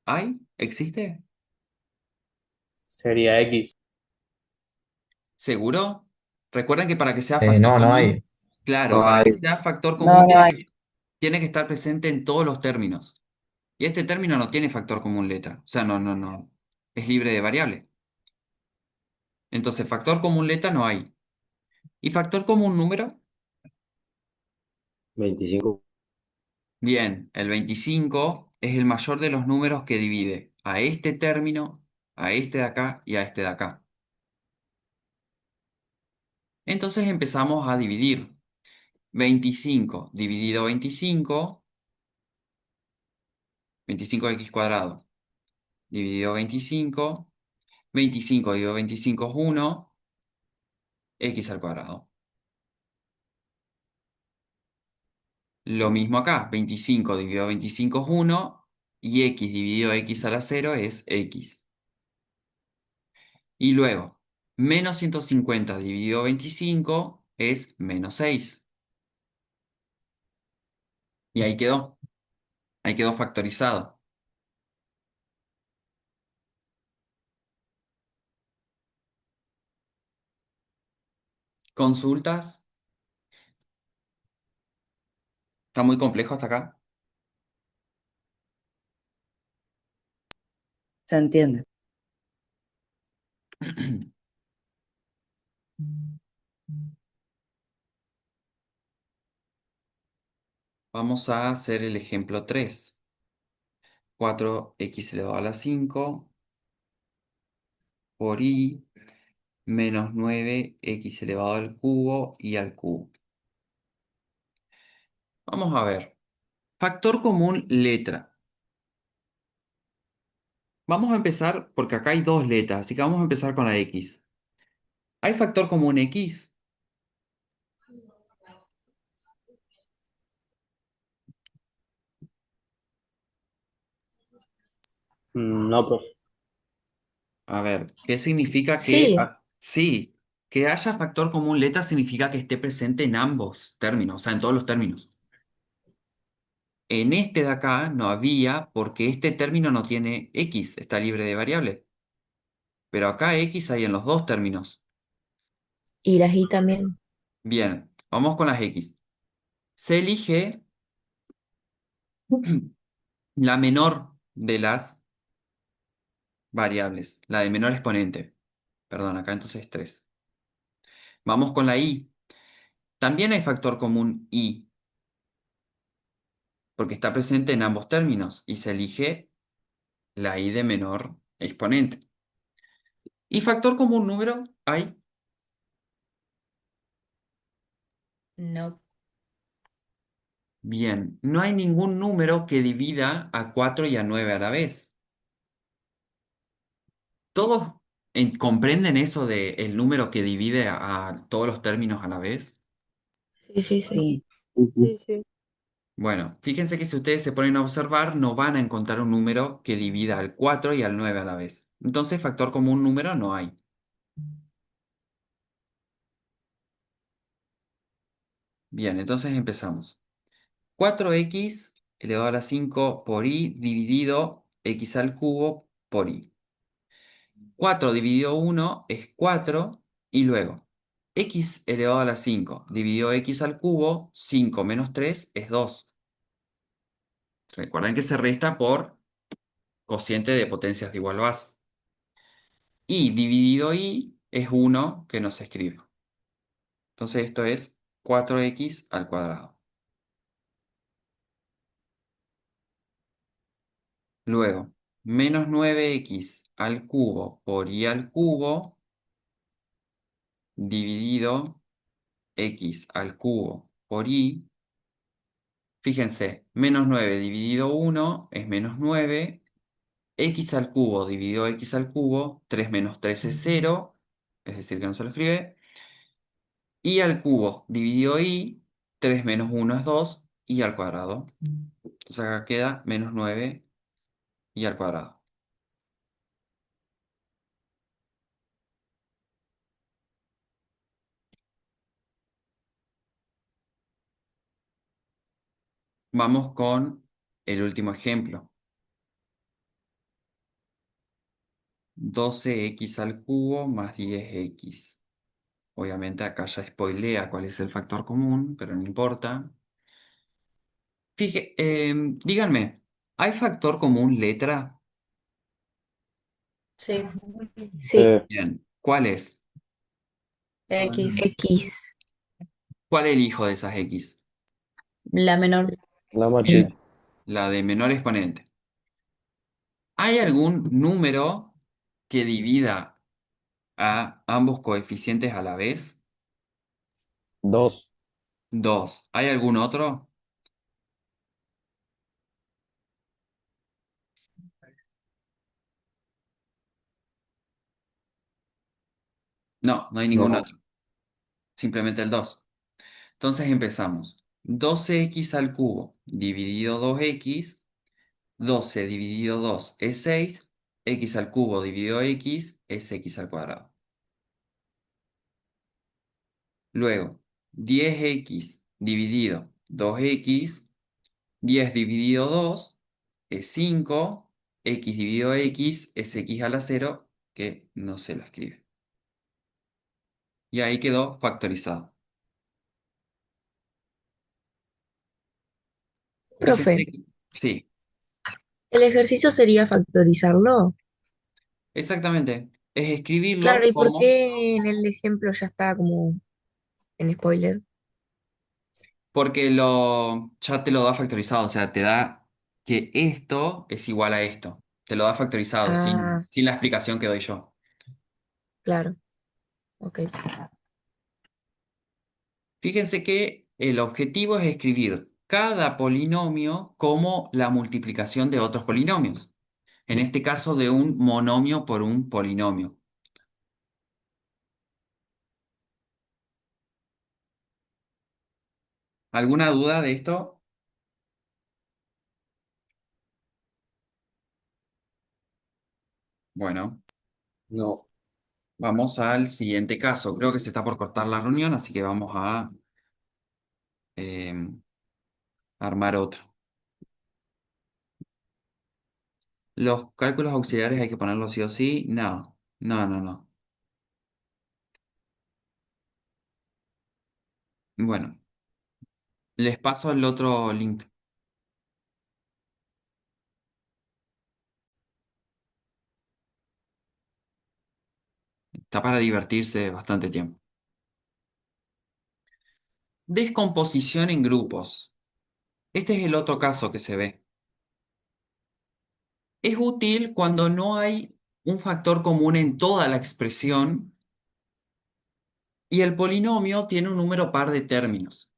Speaker 1: ¿Hay? ¿Existe?
Speaker 2: Sería X.
Speaker 1: ¿Seguro? Recuerden que para que sea factor
Speaker 10: No, no
Speaker 1: común,
Speaker 10: hay.
Speaker 1: claro,
Speaker 4: No
Speaker 1: para que
Speaker 4: hay.
Speaker 1: sea factor común
Speaker 5: No, no hay.
Speaker 1: tiene que estar presente en todos los términos. Y este término no tiene factor común letra. O sea, no. Es libre de variable. Entonces, factor común letra no hay. ¿Y factor común número?
Speaker 4: 25.
Speaker 1: Bien, el 25 es el mayor de los números que divide a este término, a este de acá y a este de acá. Entonces empezamos a dividir. 25 dividido 25, 25x cuadrado dividido 25, 25 dividido 25 es 1, x al cuadrado. Lo mismo acá, 25 dividido 25 es 1 y x dividido x a la 0 es x. Y luego, menos 150 dividido 25 es menos 6. Y ahí quedó factorizado. ¿Consultas? ¿Está muy complejo hasta acá?
Speaker 5: Se entiende.
Speaker 1: Vamos a hacer el ejemplo 3. 4x elevado a la 5 por y menos 9x elevado al cubo y al cubo. Vamos a ver. Factor común letra. Vamos a empezar porque acá hay dos letras, así que vamos a empezar con la x. ¿Hay factor común x?
Speaker 2: No, profe.
Speaker 1: A ver, ¿qué significa que...
Speaker 7: Sí,
Speaker 1: sí, que haya factor común letra significa que esté presente en ambos términos, o sea, en todos los términos. En este de acá no había porque este término no tiene x, está libre de variable. Pero acá x hay en los dos términos.
Speaker 7: y las I también.
Speaker 1: Bien, vamos con las x. Se elige la menor de las variables, la de menor exponente. Perdón, acá entonces 3. Vamos con la y. También hay factor común y, porque está presente en ambos términos y se elige la y de menor exponente. ¿Y factor común número? Hay.
Speaker 5: No.
Speaker 1: Bien, no hay ningún número que divida a 4 y a 9 a la vez. ¿Todos comprenden eso de el número que divide a todos los términos a la vez?
Speaker 7: Sí, sí, sí.
Speaker 5: Sí.
Speaker 8: Sí, sí.
Speaker 1: Bueno, fíjense que si ustedes se ponen a observar, no van a encontrar un número que divida al 4 y al 9 a la vez. Entonces, factor común número no hay. Bien, entonces empezamos. 4x elevado a la 5 por y dividido x al cubo por y. 4 dividido 1 es 4 y luego x elevado a la 5 dividido x al cubo, 5 menos 3 es 2. Recuerden que se resta por cociente de potencias de igual base. Y dividido y es 1 que no se escribe. Entonces esto es 4x al cuadrado. Luego, menos 9x al cubo por y al cubo dividido x al cubo por y. Fíjense, menos 9 dividido 1 es menos 9. X al cubo dividido x al cubo, 3 menos 3 es 0, es decir que no se lo escribe. Y al cubo dividido y, 3 menos 1 es 2, y al cuadrado. Entonces acá queda menos 9 y al cuadrado. Vamos con el último ejemplo. 12x al cubo más 10x. Obviamente acá ya spoilea cuál es el factor común, pero no importa. Díganme, ¿hay factor común letra?
Speaker 5: Sí.
Speaker 7: Sí,
Speaker 1: Bien, ¿cuál es?
Speaker 5: X.
Speaker 7: X,
Speaker 1: ¿Cuál es el hijo de esas x?
Speaker 7: la menor.
Speaker 8: La más chica.
Speaker 1: La de menor exponente. ¿Hay algún número que divida a ambos coeficientes a la vez?
Speaker 8: Dos.
Speaker 1: 2. ¿Hay algún otro? No, no hay ningún
Speaker 8: No.
Speaker 1: otro. Simplemente el 2. Entonces empezamos. 12x al cubo dividido 2x, 12 dividido 2 es 6, x al cubo dividido x es x al cuadrado. Luego, 10x dividido 2x, 10 dividido 2 es 5, x dividido x es x a la 0, que no se lo escribe. Y ahí quedó factorizado.
Speaker 7: Profe,
Speaker 1: Fíjense sí,
Speaker 7: el ejercicio sería factorizarlo.
Speaker 1: exactamente. Es
Speaker 7: Claro,
Speaker 1: escribirlo
Speaker 7: ¿y por
Speaker 1: como,
Speaker 7: qué en el ejemplo ya está como en spoiler?
Speaker 1: porque ya te lo da factorizado, o sea, te da que esto es igual a esto. Te lo da factorizado, sin,
Speaker 7: Ah,
Speaker 1: sin la explicación que doy yo.
Speaker 7: claro, ok.
Speaker 1: Fíjense que el objetivo es escribir cada polinomio como la multiplicación de otros polinomios. En este caso, de un monomio por un polinomio. ¿Alguna duda de esto? Bueno,
Speaker 4: No,
Speaker 1: vamos al siguiente caso. Creo que se está por cortar la reunión, así que vamos a eh, armar otro. Los cálculos auxiliares hay que ponerlos sí o sí. No, no, no, no. Bueno, les paso el otro link. Está para divertirse bastante tiempo. Descomposición en grupos. Este es el otro caso que se ve. Es útil cuando no hay un factor común en toda la expresión y el polinomio tiene un número par de términos,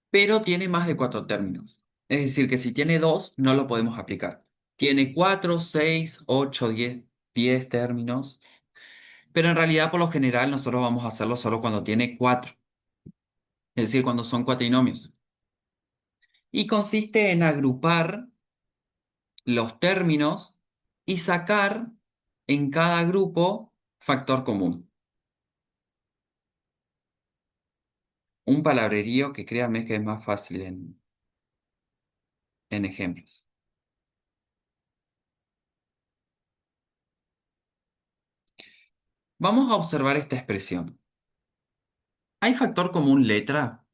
Speaker 1: pero tiene más de 4 términos. Es decir, que si tiene 2, no lo podemos aplicar. Tiene 4, 6, 8, 10 términos, pero en realidad por lo general nosotros vamos a hacerlo solo cuando tiene 4, es decir, cuando son cuatrinomios. Y consiste en agrupar los términos y sacar en cada grupo factor común. Un palabrerío que créanme que es más fácil en ejemplos. Vamos a observar esta expresión. ¿Hay factor común letra?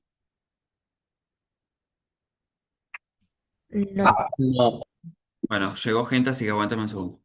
Speaker 7: No,
Speaker 2: No.
Speaker 1: Bueno, llegó gente, así que aguántame un segundo.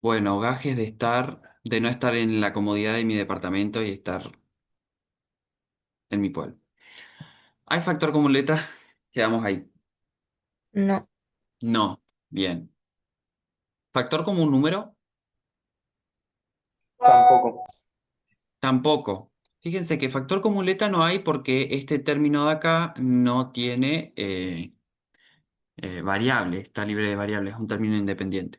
Speaker 1: Bueno, gajes de no estar en la comodidad de mi departamento y estar en mi pueblo. ¿Hay factor común letra? Quedamos ahí.
Speaker 7: no,
Speaker 1: No. Bien. ¿Factor común número?
Speaker 2: Tampoco.
Speaker 1: Tampoco. Fíjense que factor común letra no hay porque este término de acá no tiene variable, está libre de variable, es un término independiente.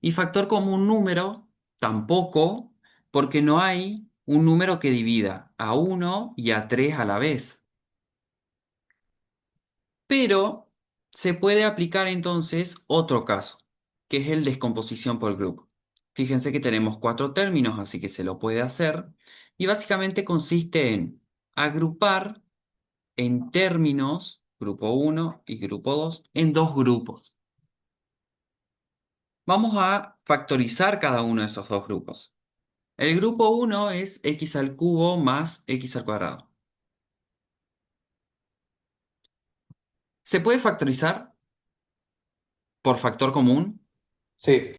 Speaker 1: Y factor común número tampoco, porque no hay un número que divida a 1 y a 3 a la vez. Pero se puede aplicar entonces otro caso, que es el descomposición por grupo. Fíjense que tenemos 4 términos, así que se lo puede hacer. Y básicamente consiste en agrupar en términos, grupo uno y grupo 2 en dos grupos. Vamos a factorizar cada uno de esos dos grupos. El grupo uno es x al cubo más x al cuadrado. ¿Se puede factorizar por factor común?
Speaker 2: Sí,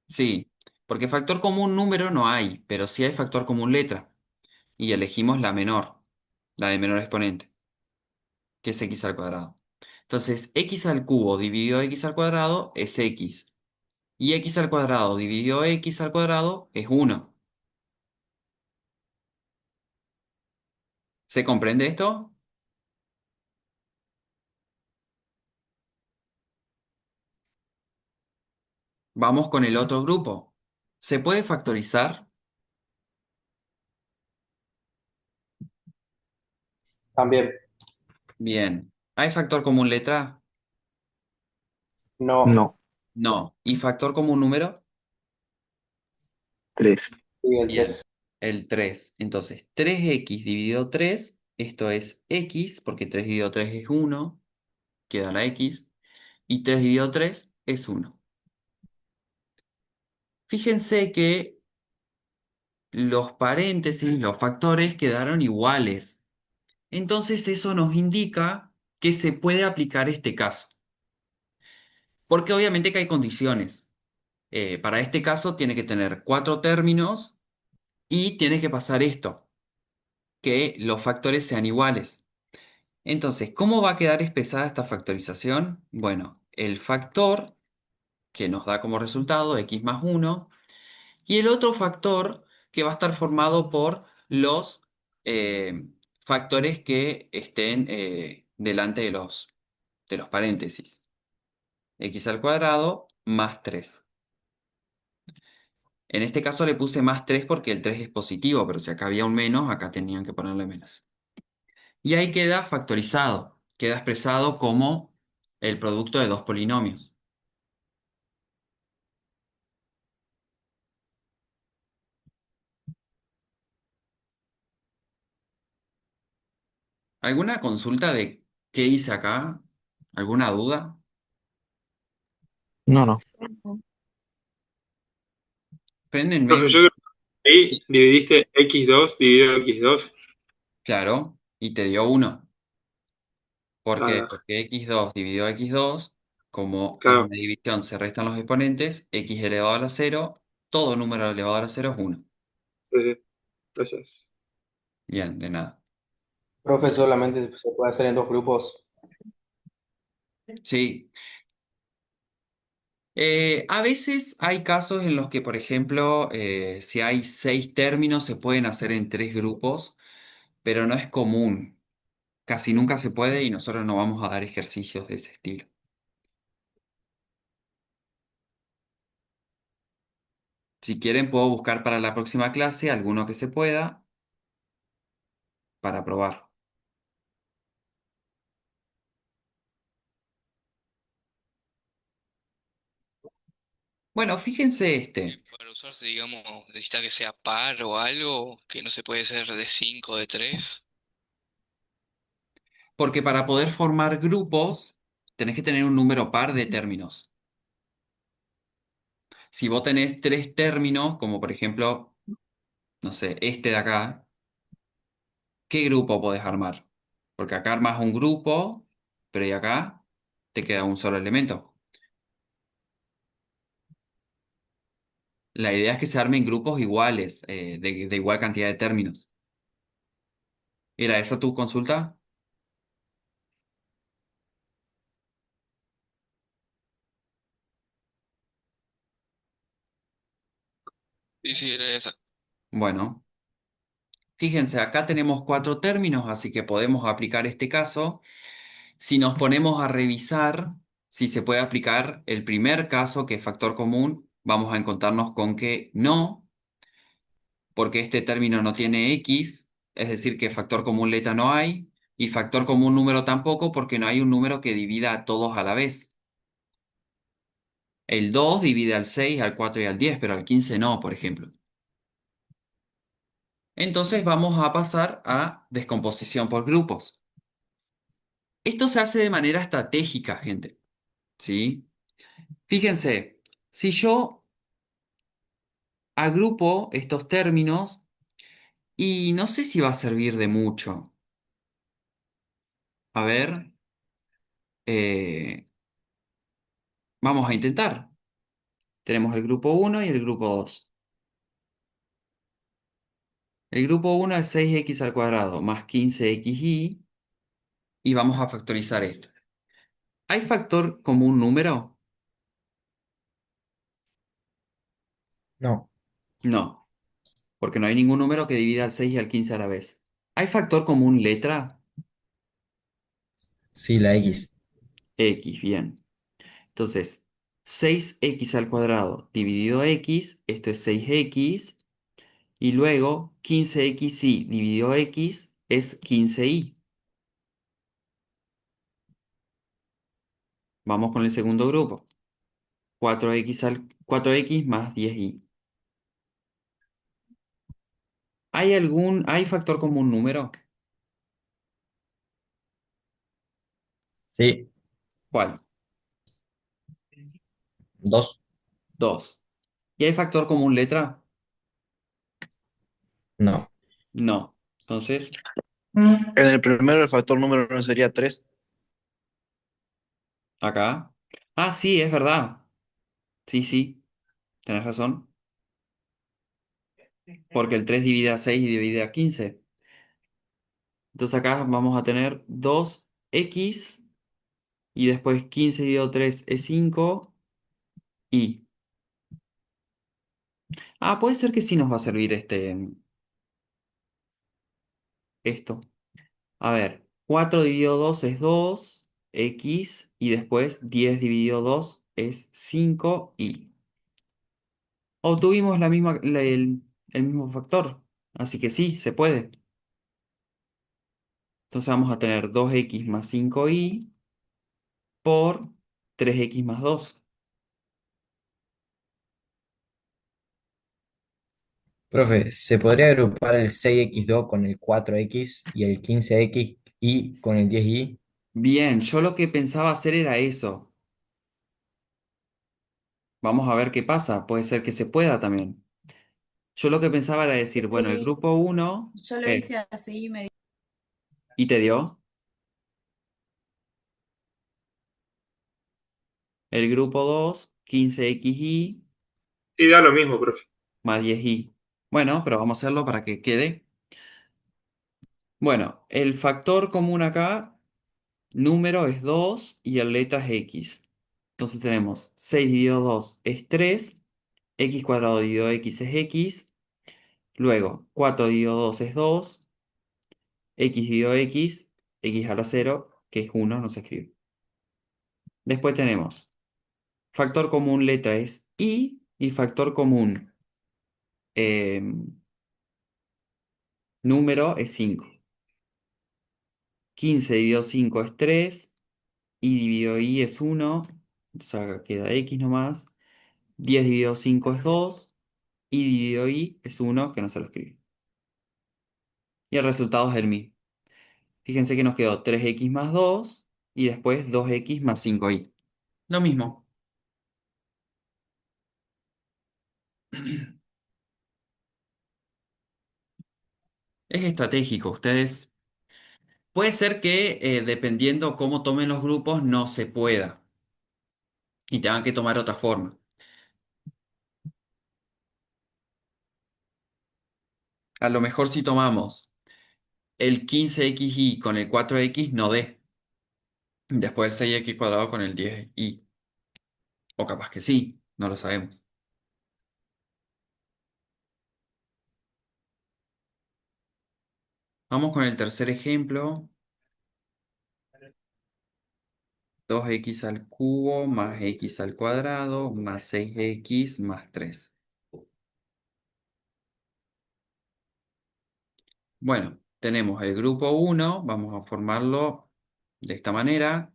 Speaker 1: Sí, porque factor común número no hay, pero sí hay factor común letra. Y elegimos la menor, la de menor exponente, que es x al cuadrado. Entonces, x al cubo dividido x al cuadrado es x. Y x al cuadrado dividido x al cuadrado es 1. ¿Se comprende esto? Vamos con el otro grupo. ¿Se puede factorizar?
Speaker 2: también.
Speaker 1: Bien. ¿Hay factor común letra?
Speaker 2: No.
Speaker 6: No.
Speaker 1: No. ¿Y factor común número?
Speaker 6: 3.
Speaker 2: Sí, el
Speaker 1: Bien.
Speaker 2: 3.
Speaker 1: El 3. Entonces, 3x dividido 3, esto es x, porque 3 dividido 3 es 1, queda la x, y 3 dividido 3 es 1. Fíjense que los paréntesis, los factores quedaron iguales. Entonces eso nos indica que se puede aplicar este caso. Porque obviamente que hay condiciones. Para este caso tiene que tener 4 términos y tiene que pasar esto, que los factores sean iguales. Entonces, ¿cómo va a quedar expresada esta factorización? Bueno, el factor que nos da como resultado x más 1 y el otro factor que va a estar formado por los factores que estén delante de los paréntesis. X al cuadrado más 3. En este caso le puse más 3 porque el 3 es positivo, pero si acá había un menos, acá tenían que ponerle menos. Y ahí queda factorizado, queda expresado como el producto de dos polinomios. ¿Alguna consulta de qué hice acá? ¿Alguna duda?
Speaker 6: No, no.
Speaker 1: Frénenme.
Speaker 3: Profe, yo creo que ahí dividiste x2 dividido x2.
Speaker 1: Claro, y te dio 1. ¿Por qué?
Speaker 3: Claro,
Speaker 1: Porque x2 dividido x2, como es
Speaker 3: claro.
Speaker 1: una división, se restan los exponentes, x elevado a la 0, todo número elevado a la 0 es 1.
Speaker 3: Sí, gracias.
Speaker 1: Bien, de nada.
Speaker 2: Profe, solamente se puede hacer en dos grupos.
Speaker 1: Sí. A veces hay casos en los que, por ejemplo, si hay 6 términos, se pueden hacer en 3 grupos, pero no es común. Casi nunca se puede y nosotros no vamos a dar ejercicios de ese estilo. Si quieren, puedo buscar para la próxima clase alguno que se pueda para probar. Bueno, fíjense este,
Speaker 10: Para usarse, digamos, necesita que sea par o algo, que no se puede ser de 5 de 3.
Speaker 1: porque para poder formar grupos tenés que tener un número par de términos. Si vos tenés 3 términos, como por ejemplo, no sé, este de acá, ¿qué grupo podés armar? Porque acá armas un grupo, pero y acá te queda un solo elemento. La idea es que se armen grupos iguales, de igual cantidad de términos. ¿Era esa tu consulta?
Speaker 10: Sí, sí, era esa.
Speaker 1: Bueno, fíjense, acá tenemos 4 términos, así que podemos aplicar este caso. Si nos ponemos a revisar si se puede aplicar el primer caso, que es factor común, vamos a encontrarnos con que no, porque este término no tiene x, es decir, que factor común letra no hay, y factor común número tampoco, porque no hay un número que divida a todos a la vez. El 2 divide al 6, al 4 y al 10, pero al 15 no, por ejemplo. Entonces vamos a pasar a descomposición por grupos. Esto se hace de manera estratégica, gente. ¿Sí? Fíjense, si yo agrupo estos términos y no sé si va a servir de mucho. A ver, eh, vamos a intentar. Tenemos el grupo uno y el grupo 2. El grupo uno es 6x al cuadrado más 15xy y vamos a factorizar esto. ¿Hay factor común número?
Speaker 11: No.
Speaker 1: No, porque no hay ningún número que divida al 6 y al 15 a la vez. ¿Hay factor común letra?
Speaker 11: Sí, la X.
Speaker 1: X, bien. Entonces, 6x al cuadrado dividido x, esto es 6x, y luego 15xy dividido x es 15y. Vamos con el segundo grupo. 4x más 10y. ¿Hay factor común número?
Speaker 11: Sí,
Speaker 1: ¿Cuál?
Speaker 11: 2.
Speaker 1: 2. ¿Y hay factor común letra?
Speaker 11: No.
Speaker 1: No. Entonces,
Speaker 6: En el primero el factor número no sería 3.
Speaker 1: acá. Ah, sí, es verdad. Sí, sí, tenés razón. Porque el 3 divide a 6 y divide a 15. Entonces acá vamos a tener 2x y después 15 dividido 3 es 5 y... Ah, puede ser que sí nos va a servir esto. A ver, 4 dividido 2 es 2x y después 10 dividido 2 es 5y. Obtuvimos el mismo factor, así que sí, se puede. Entonces vamos a tener 2x más 5y por 3x más 2.
Speaker 11: Profe, ¿se podría agrupar el 6x2 con el 4x y el 15x y con el 10y?
Speaker 1: Bien, yo lo que pensaba hacer era eso. Vamos a ver qué pasa. Puede ser que se pueda también. Yo lo que pensaba era decir, bueno, el
Speaker 12: Sí,
Speaker 1: grupo uno
Speaker 12: yo lo hice así, me
Speaker 1: ¿y te dio? El grupo 2 15xy
Speaker 13: Sí, da lo mismo, profe.
Speaker 1: más 10y. Bueno, pero vamos a hacerlo para que quede. Bueno, el factor común acá, número es 2 y el letra es x. Entonces tenemos 6 dividido 2 es 3, x cuadrado dividido x es x, luego 4 dividido 2 es 2, x dividido x a la 0, que es 1, no se escribe. Después tenemos factor común letra es y factor común eh, número es 5. 15 dividido 5 es 3 y dividido y es 1, o sea, queda x nomás. 10 dividido 5 es 2 y dividido y es 1, que no se lo escribe. Y el resultado es el mismo. Fíjense que nos quedó 3x más 2 y después 2x más 5y. Lo mismo. Es estratégico. Ustedes... Puede ser que dependiendo cómo tomen los grupos no se pueda y tengan que tomar otra forma. A lo mejor si tomamos el 15xy con el 4x no dé. Después el 6x cuadrado con el 10y. O capaz que sí, no lo sabemos. Vamos con el tercer ejemplo. 2x al cubo más x al cuadrado más 6x más 3. Bueno, tenemos el grupo uno, vamos a formarlo de esta manera,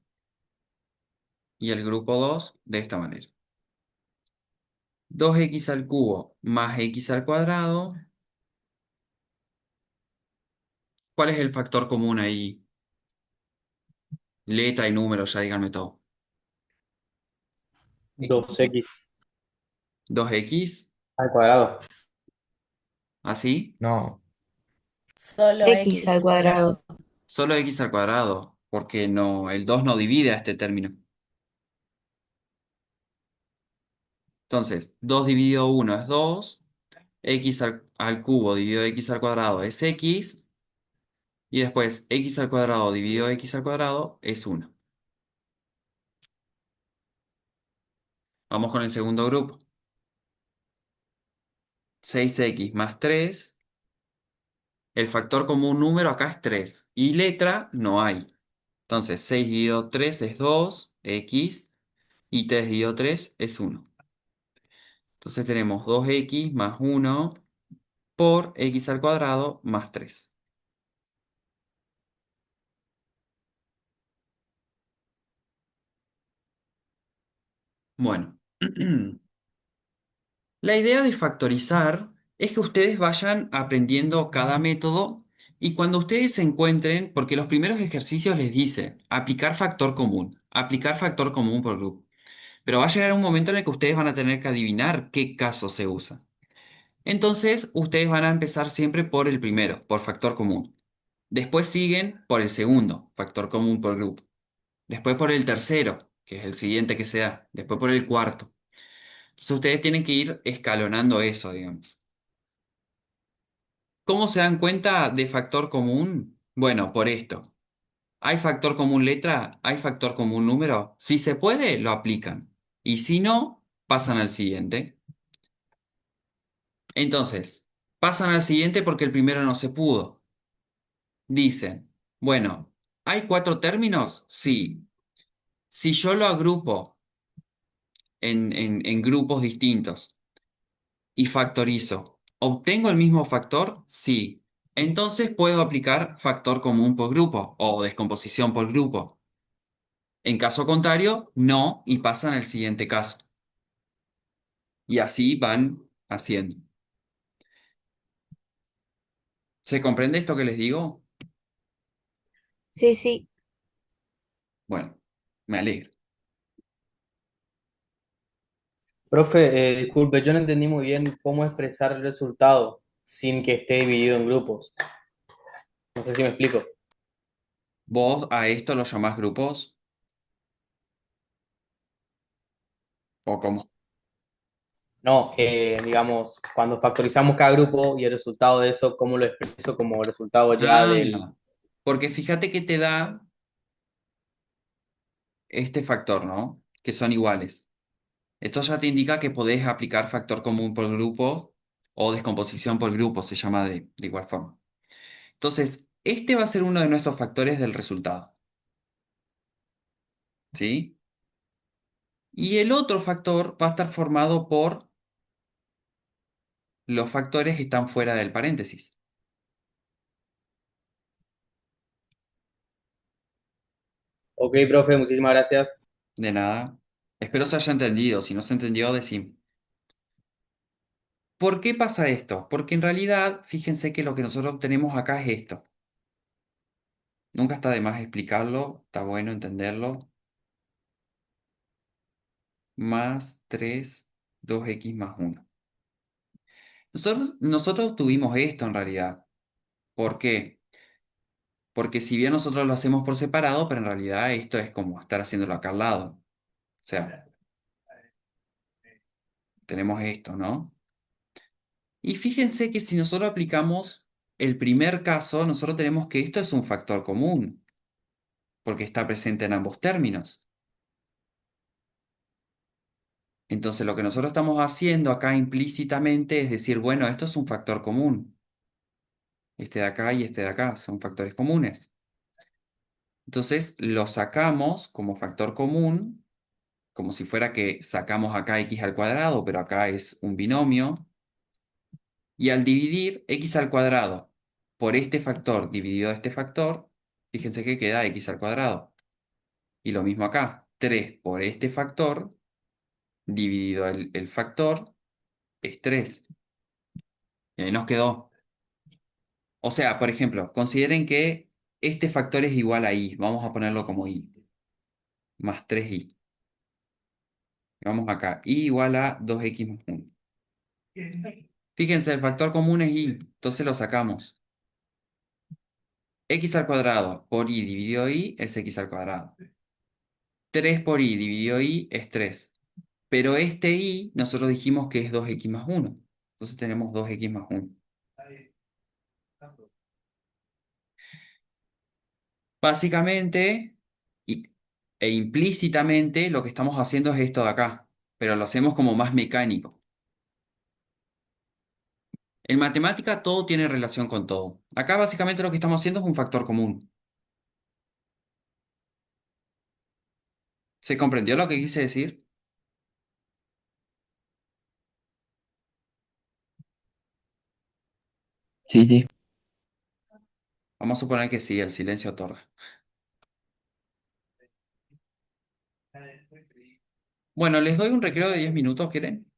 Speaker 1: y el grupo 2 de esta manera. 2x al cubo más x al cuadrado. ¿Cuál es el factor común ahí? Letra y número, ya díganme todo.
Speaker 2: 2x.
Speaker 1: 2x.
Speaker 2: Al cuadrado.
Speaker 1: ¿Así?
Speaker 11: No,
Speaker 5: Solo
Speaker 7: X
Speaker 5: x
Speaker 7: al
Speaker 5: al cuadrado.
Speaker 7: cuadrado.
Speaker 1: Solo x al cuadrado, porque no, el 2 no divide a este término. Entonces, 2 dividido uno es 2, x al cubo dividido x al cuadrado es x, y después x al cuadrado dividido x al cuadrado es 1. Vamos con el segundo grupo. 6x más 3. El factor común número acá es 3. Y letra no hay. Entonces, 6 dividido 3 es 2, x. Y 3 dividido 3 es 1. Entonces tenemos 2x más 1 por x al cuadrado más 3. Bueno. La idea de factorizar es que ustedes vayan aprendiendo cada método y cuando ustedes se encuentren, porque los primeros ejercicios les dice aplicar factor común por grupo. Pero va a llegar un momento en el que ustedes van a tener que adivinar qué caso se usa. Entonces, ustedes van a empezar siempre por el primero, por factor común. Después siguen por el segundo, factor común por grupo. Después por el tercero, que es el siguiente que se da. Después por el cuarto. Entonces, ustedes tienen que ir escalonando eso, digamos. ¿Cómo se dan cuenta de factor común? Bueno, por esto. ¿Hay factor común letra? ¿Hay factor común número? Si se puede, lo aplican. Y si no, pasan al siguiente. Entonces, pasan al siguiente porque el primero no se pudo. Dicen, bueno, ¿hay 4 términos? Sí. Si yo lo agrupo en grupos distintos y factorizo, ¿obtengo el mismo factor? Sí. Entonces puedo aplicar factor común por grupo o descomposición por grupo. En caso contrario, no, y pasan al siguiente caso. Y así van haciendo. ¿Se comprende esto que les digo?
Speaker 7: Sí, sí.
Speaker 1: Bueno, me alegro.
Speaker 2: Profe, disculpe, yo no entendí muy bien cómo expresar el resultado sin que esté dividido en grupos. No sé si me explico.
Speaker 1: ¿Vos a esto lo llamás grupos? ¿O cómo?
Speaker 2: No, digamos, cuando factorizamos cada grupo y el resultado de eso, ¿cómo lo expreso como resultado ya del...
Speaker 1: Ah, porque fíjate que te da este factor, ¿no? Que son iguales. Esto ya te indica que podés aplicar factor común por grupo o descomposición por grupo, se llama de igual forma. Entonces, este va a ser uno de nuestros factores del resultado, ¿sí? Y el otro factor va a estar formado por los factores que están fuera del paréntesis.
Speaker 2: Ok, profe, muchísimas gracias.
Speaker 1: De nada. Espero se haya entendido. Si no se entendió, decime. ¿Por qué pasa esto? Porque en realidad, fíjense que lo que nosotros tenemos acá es esto. Nunca está de más explicarlo, está bueno entenderlo. Más 3 2x más 1. Nosotros tuvimos esto en realidad. ¿Por qué? Porque si bien nosotros lo hacemos por separado, pero en realidad esto es como estar haciéndolo acá al lado. O sea, tenemos esto, ¿no? Y fíjense que si nosotros aplicamos el primer caso, nosotros tenemos que esto es un factor común, porque está presente en ambos términos. Entonces lo que nosotros estamos haciendo acá implícitamente es decir, bueno, esto es un factor común. Este de acá y este de acá son factores comunes. Entonces lo sacamos como factor común, como si fuera que sacamos acá x al cuadrado, pero acá es un binomio. Y al dividir x al cuadrado por este factor dividido este factor, fíjense que queda x al cuadrado. Y lo mismo acá, 3 por este factor dividido el factor es 3. Y ahí nos quedó. O sea, por ejemplo, consideren que este factor es igual a y. Vamos a ponerlo como y. Más 3y. Vamos acá. Y igual a 2x más 1. Fíjense, el factor común es y, entonces lo sacamos. X al cuadrado por y dividido y es x al cuadrado. 3 por y dividido y es 3. Pero este y nosotros dijimos que es 2x más 1. Entonces tenemos 2x más 1. Básicamente e implícitamente lo que estamos haciendo es esto de acá, pero lo hacemos como más mecánico. En matemática todo tiene relación con todo. Acá básicamente lo que estamos haciendo es un factor común. ¿Se comprendió lo que quise decir?
Speaker 8: Sí, sí.
Speaker 1: Vamos a suponer que sí, el silencio otorga. Bueno, les doy un recreo de 10 minutos, ¿quieren?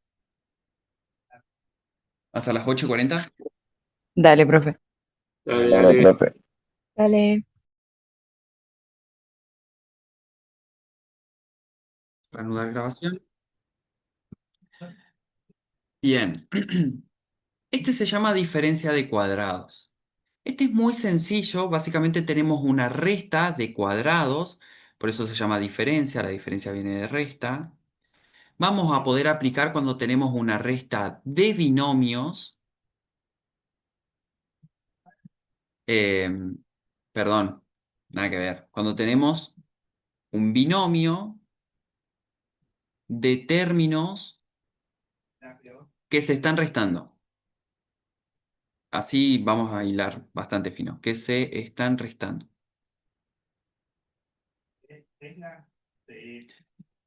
Speaker 1: Hasta las 8:40.
Speaker 5: Dale, profe.
Speaker 3: Dale,
Speaker 8: Dale,
Speaker 3: dale.
Speaker 8: profe.
Speaker 7: Dale.
Speaker 1: Reanudar grabación. Bien. Este se llama diferencia de cuadrados. Este es muy sencillo. Básicamente tenemos una resta de cuadrados. Por eso se llama diferencia. La diferencia viene de resta. Vamos a poder aplicar cuando tenemos una resta de binomios. eh, Perdón, nada que ver. Cuando tenemos un binomio de términos que se están restando. Así vamos a hilar bastante fino, que se están restando.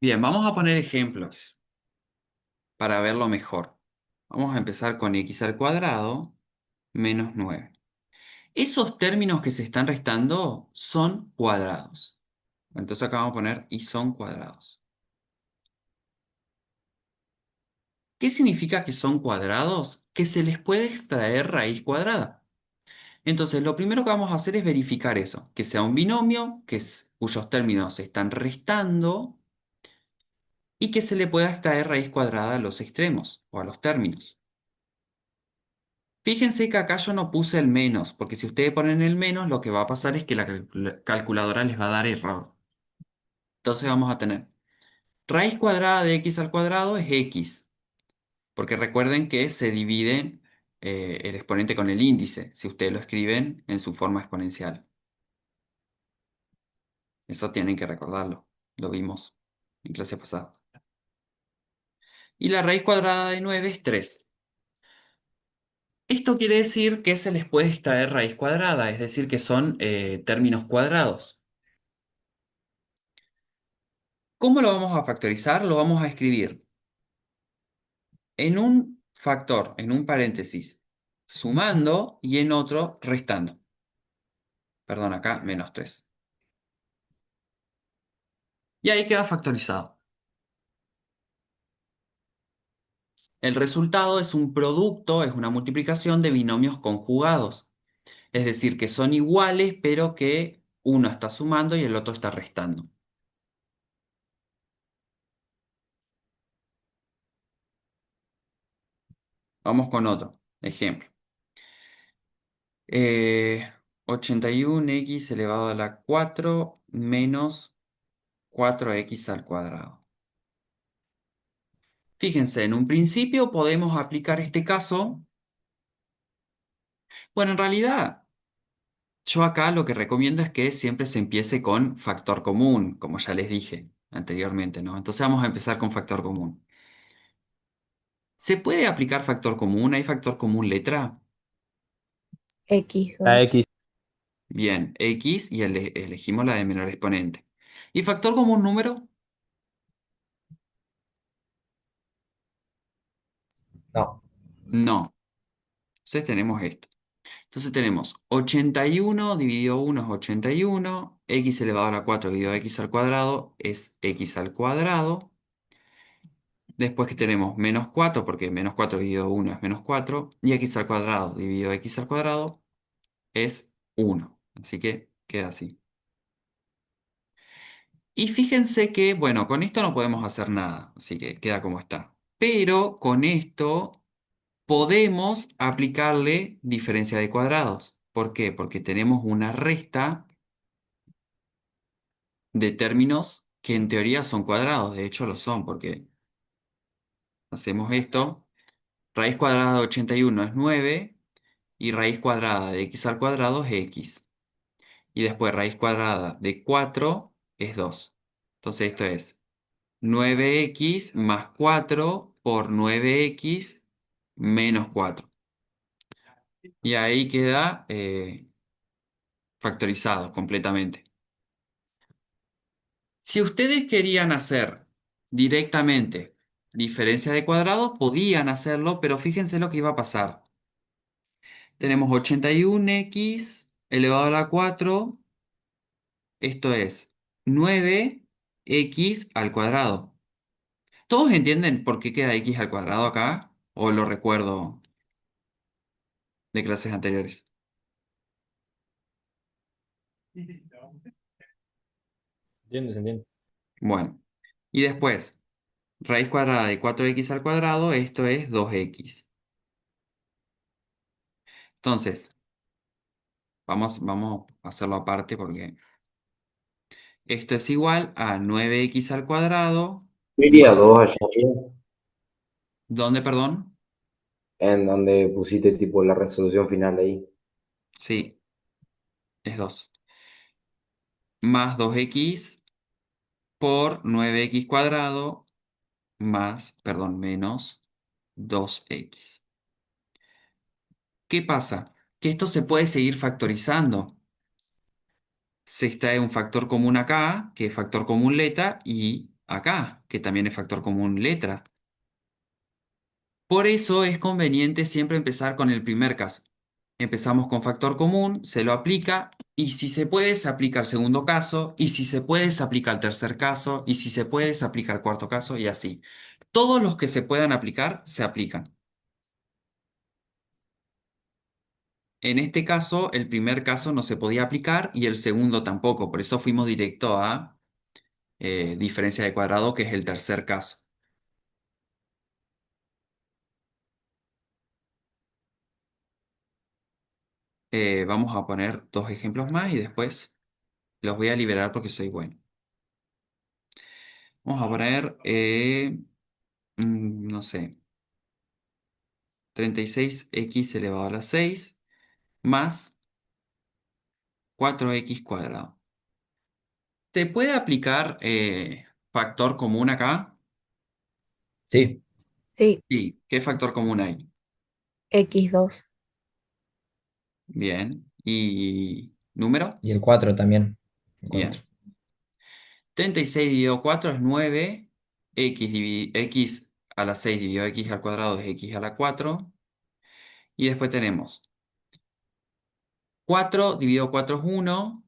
Speaker 1: Bien, vamos a poner ejemplos para verlo mejor. Vamos a empezar con x al cuadrado menos 9. Esos términos que se están restando son cuadrados. Entonces acá vamos a poner y son cuadrados. ¿Qué significa que son cuadrados? Que se les puede extraer raíz cuadrada. Entonces, lo primero que vamos a hacer es verificar eso, que sea un binomio, cuyos términos se están restando y que se le pueda extraer raíz cuadrada a los extremos o a los términos. Fíjense que acá yo no puse el menos, porque si ustedes ponen el menos, lo que va a pasar es que la calculadora les va a dar error. Entonces vamos a tener raíz cuadrada de x al cuadrado es x, porque recuerden que se divide el exponente con el índice, si ustedes lo escriben en su forma exponencial. Eso tienen que recordarlo. Lo vimos en clase pasada. Y la raíz cuadrada de 9 es 3. Esto quiere decir que se les puede extraer raíz cuadrada, es decir, que son términos cuadrados. ¿Cómo lo vamos a factorizar? Lo vamos a escribir en un factor, en un paréntesis, sumando y en otro restando. Perdón, acá menos 3. Y ahí queda factorizado. El resultado es un producto, es una multiplicación de binomios conjugados. Es decir, que son iguales, pero que uno está sumando y el otro está restando. Vamos con otro ejemplo. 81x elevado a la 4 menos 4x al cuadrado. Fíjense, en un principio podemos aplicar este caso. Bueno, en realidad, yo acá lo que recomiendo es que siempre se empiece con factor común, como ya les dije anteriormente, ¿no? Entonces vamos a empezar con factor común. ¿Se puede aplicar factor común? ¿Hay factor común letra?
Speaker 7: X2.
Speaker 2: La X.
Speaker 1: Bien, X y elegimos la de menor exponente. ¿Y factor común número?
Speaker 11: No.
Speaker 1: No. Entonces tenemos esto. Entonces tenemos 81 dividido 1 es 81, x elevado a la 4 dividido x al cuadrado es x al cuadrado. Después que tenemos menos 4, porque menos 4 dividido 1 es menos 4, y x al cuadrado dividido x al cuadrado es 1. Así que queda así. Y fíjense que, bueno, con esto no podemos hacer nada, así que queda como está. Pero con esto podemos aplicarle diferencia de cuadrados. ¿Por qué? Porque tenemos una resta de términos que en teoría son cuadrados. De hecho lo son, porque hacemos esto. Raíz cuadrada de 81 es 9 y raíz cuadrada de x al cuadrado es x. Y después raíz cuadrada de 4 es 2. Entonces esto es 9x más 4 por 9x menos 4. Y ahí queda factorizado completamente. Si ustedes querían hacer directamente diferencia de cuadrados, podían hacerlo, pero fíjense lo que iba a pasar. Tenemos 81x elevado a la 4, esto es 9x al cuadrado. ¿Todos entienden por qué queda x al cuadrado acá? ¿O lo recuerdo de clases anteriores?
Speaker 8: Entiende, se entiende.
Speaker 1: Bueno, y después, raíz cuadrada de 4x al cuadrado, esto es 2x. Entonces, vamos a hacerlo aparte porque esto es igual a 9x al cuadrado
Speaker 4: Yo iría
Speaker 1: más...
Speaker 4: 2 allá arriba,
Speaker 1: ¿Dónde, perdón?
Speaker 4: en donde pusiste tipo la resolución final ahí.
Speaker 1: Sí, es 2. Más 2x por 9x cuadrado más, perdón, menos 2x. ¿Qué pasa? Que esto se puede seguir factorizando. Se extrae un factor común acá, que es factor común letra, y acá, que también es factor común letra. Por eso es conveniente siempre empezar con el primer caso. Empezamos con factor común, se lo aplica, y si se puede, se aplica el segundo caso, y si se puede, se aplica el tercer caso, y si se puede, se aplica el cuarto caso, y así. Todos los que se puedan aplicar, se aplican. En este caso, el primer caso no se podía aplicar y el segundo tampoco, por eso fuimos directo a diferencia de cuadrado, que es el tercer caso. Vamos a poner dos ejemplos más y después los voy a liberar porque soy bueno. Vamos a poner, no sé, 36x elevado a la 6 más 4x cuadrado. ¿Se puede aplicar factor común acá?
Speaker 11: Sí,
Speaker 7: Sí,
Speaker 1: Sí. ¿Qué factor común hay?
Speaker 7: X2.
Speaker 1: Bien. ¿Y número?
Speaker 11: y el 4 también. El 4.
Speaker 1: Bien. 36 dividido 4 es 9. X a la 6 dividido x al cuadrado es x a la 4. Y después tenemos 4 dividido 4 es 1.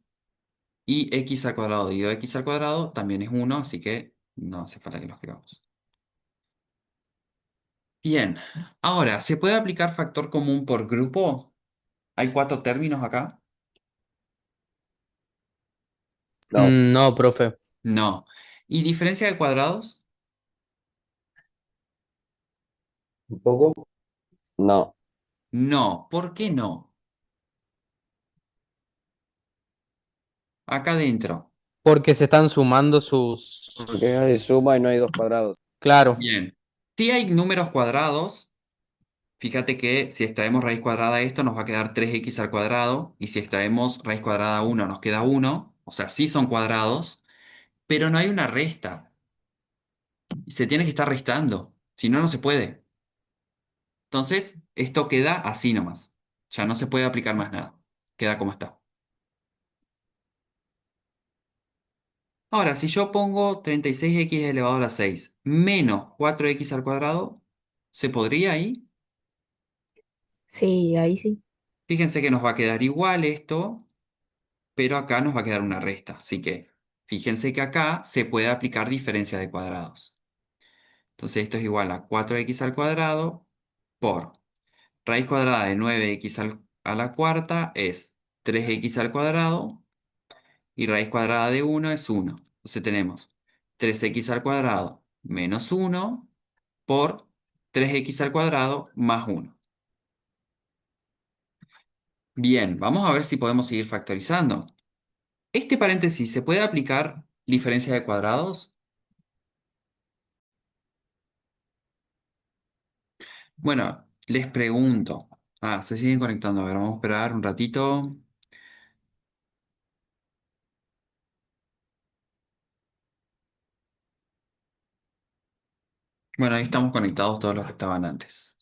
Speaker 1: Y x al cuadrado dividido x al cuadrado también es 1. Así que no hace falta que lo escribamos. Bien. Ahora, ¿se puede aplicar factor común por grupo? Hay cuatro términos acá.
Speaker 2: No.
Speaker 8: No, profe.
Speaker 1: No. ¿Y diferencia de cuadrados?
Speaker 4: Un poco.
Speaker 2: No.
Speaker 1: No. ¿Por qué no? Acá adentro.
Speaker 8: Porque se están sumando sus...
Speaker 2: Porque es de suma y no hay dos cuadrados.
Speaker 8: Claro.
Speaker 1: Bien. Si hay números cuadrados, fíjate que si extraemos raíz cuadrada de esto nos va a quedar 3x al cuadrado. Y si extraemos raíz cuadrada 1 nos queda 1. O sea, sí son cuadrados, pero no hay una resta. Y se tiene que estar restando. Si no, no se puede. Entonces, esto queda así nomás. Ya no se puede aplicar más nada. Queda como está. Ahora, si yo pongo 36x elevado a la 6 menos 4x al cuadrado, ¿se podría ahí?
Speaker 7: Sí, ahí sí.
Speaker 1: Fíjense que nos va a quedar igual esto, pero acá nos va a quedar una resta. Así que fíjense que acá se puede aplicar diferencia de cuadrados. Entonces esto es igual a 4x al cuadrado por raíz cuadrada de 9x a la cuarta es 3x al cuadrado y raíz cuadrada de 1 es 1. Entonces tenemos 3x al cuadrado menos 1 por 3x al cuadrado más 1. Bien, vamos a ver si podemos seguir factorizando. ¿Este paréntesis se puede aplicar diferencia de cuadrados? Bueno, les pregunto. Ah, se siguen conectando. A ver, vamos a esperar un ratito. Bueno, ahí estamos conectados todos los que estaban antes.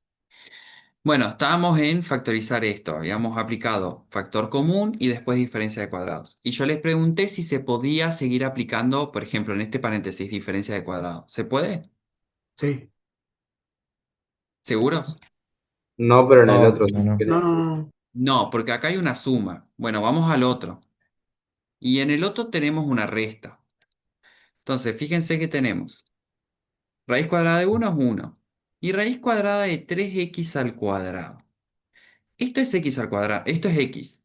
Speaker 1: Bueno, estábamos en factorizar esto. Habíamos aplicado factor común y después diferencia de cuadrados. Y yo les pregunté si se podía seguir aplicando, por ejemplo, en este paréntesis, diferencia de cuadrados. ¿Se puede?
Speaker 9: Sí.
Speaker 1: ¿Seguros?
Speaker 4: No, pero en el
Speaker 11: No,
Speaker 4: otro
Speaker 11: no,
Speaker 4: sí.
Speaker 11: no.
Speaker 9: No, no, no.
Speaker 1: No, porque acá hay una suma. Bueno, vamos al otro. Y en el otro tenemos una resta. Entonces, fíjense que tenemos raíz cuadrada de 1 es 1. Y raíz cuadrada de 3x al cuadrado. Esto es x al cuadrado. Esto es x,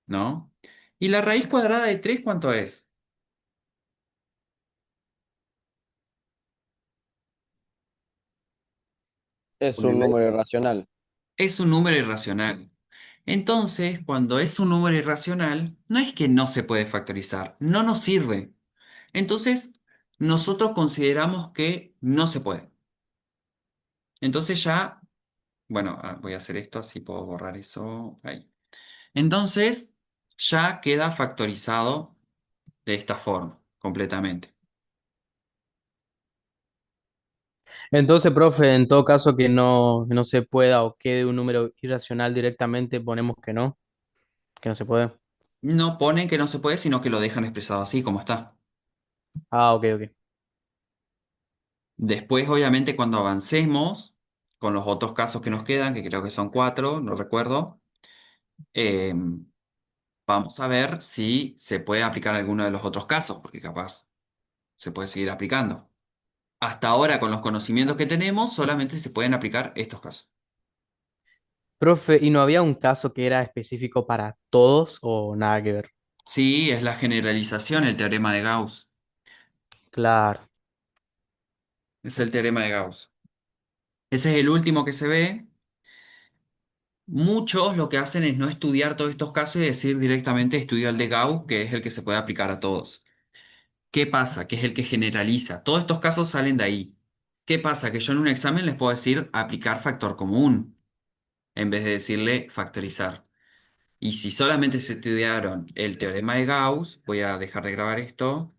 Speaker 1: ¿no? ¿Y la raíz cuadrada de 3 cuánto es?
Speaker 12: Es
Speaker 4: Uno y
Speaker 12: un
Speaker 4: medio.
Speaker 12: número irracional.
Speaker 1: Es un número irracional. Entonces, cuando es un número irracional, no es que no se puede factorizar, no nos sirve. Entonces, nosotros consideramos que no se puede. Entonces ya, bueno, voy a hacer esto, así puedo borrar eso. Ahí. Entonces, ya queda factorizado de esta forma, completamente.
Speaker 8: Entonces, profe, en todo caso que no se pueda o quede un número irracional directamente, ponemos que no se puede.
Speaker 1: No ponen que no se puede, sino que lo dejan expresado así como está.
Speaker 8: Ah, ok, ok.
Speaker 1: Después, obviamente, cuando avancemos con los otros casos que nos quedan, que creo que son 4, no recuerdo, eh, vamos a ver si se puede aplicar alguno de los otros casos, porque capaz se puede seguir aplicando. Hasta ahora, con los conocimientos que tenemos, solamente se pueden aplicar estos casos.
Speaker 8: Profe, ¿y no había un caso que era específico para todos o nada que ver?
Speaker 1: Sí, es la generalización, el teorema de Gauss.
Speaker 8: Claro.
Speaker 1: Es el teorema de Gauss. Ese es el último que se ve. Muchos lo que hacen es no estudiar todos estos casos y decir directamente estudio el de Gauss, que es el que se puede aplicar a todos. ¿Qué pasa? Que es el que generaliza. Todos estos casos salen de ahí. ¿Qué pasa? Que yo en un examen les puedo decir aplicar factor común en vez de decirle factorizar. Y si solamente se estudiaron el teorema de Gauss, voy a dejar de grabar esto.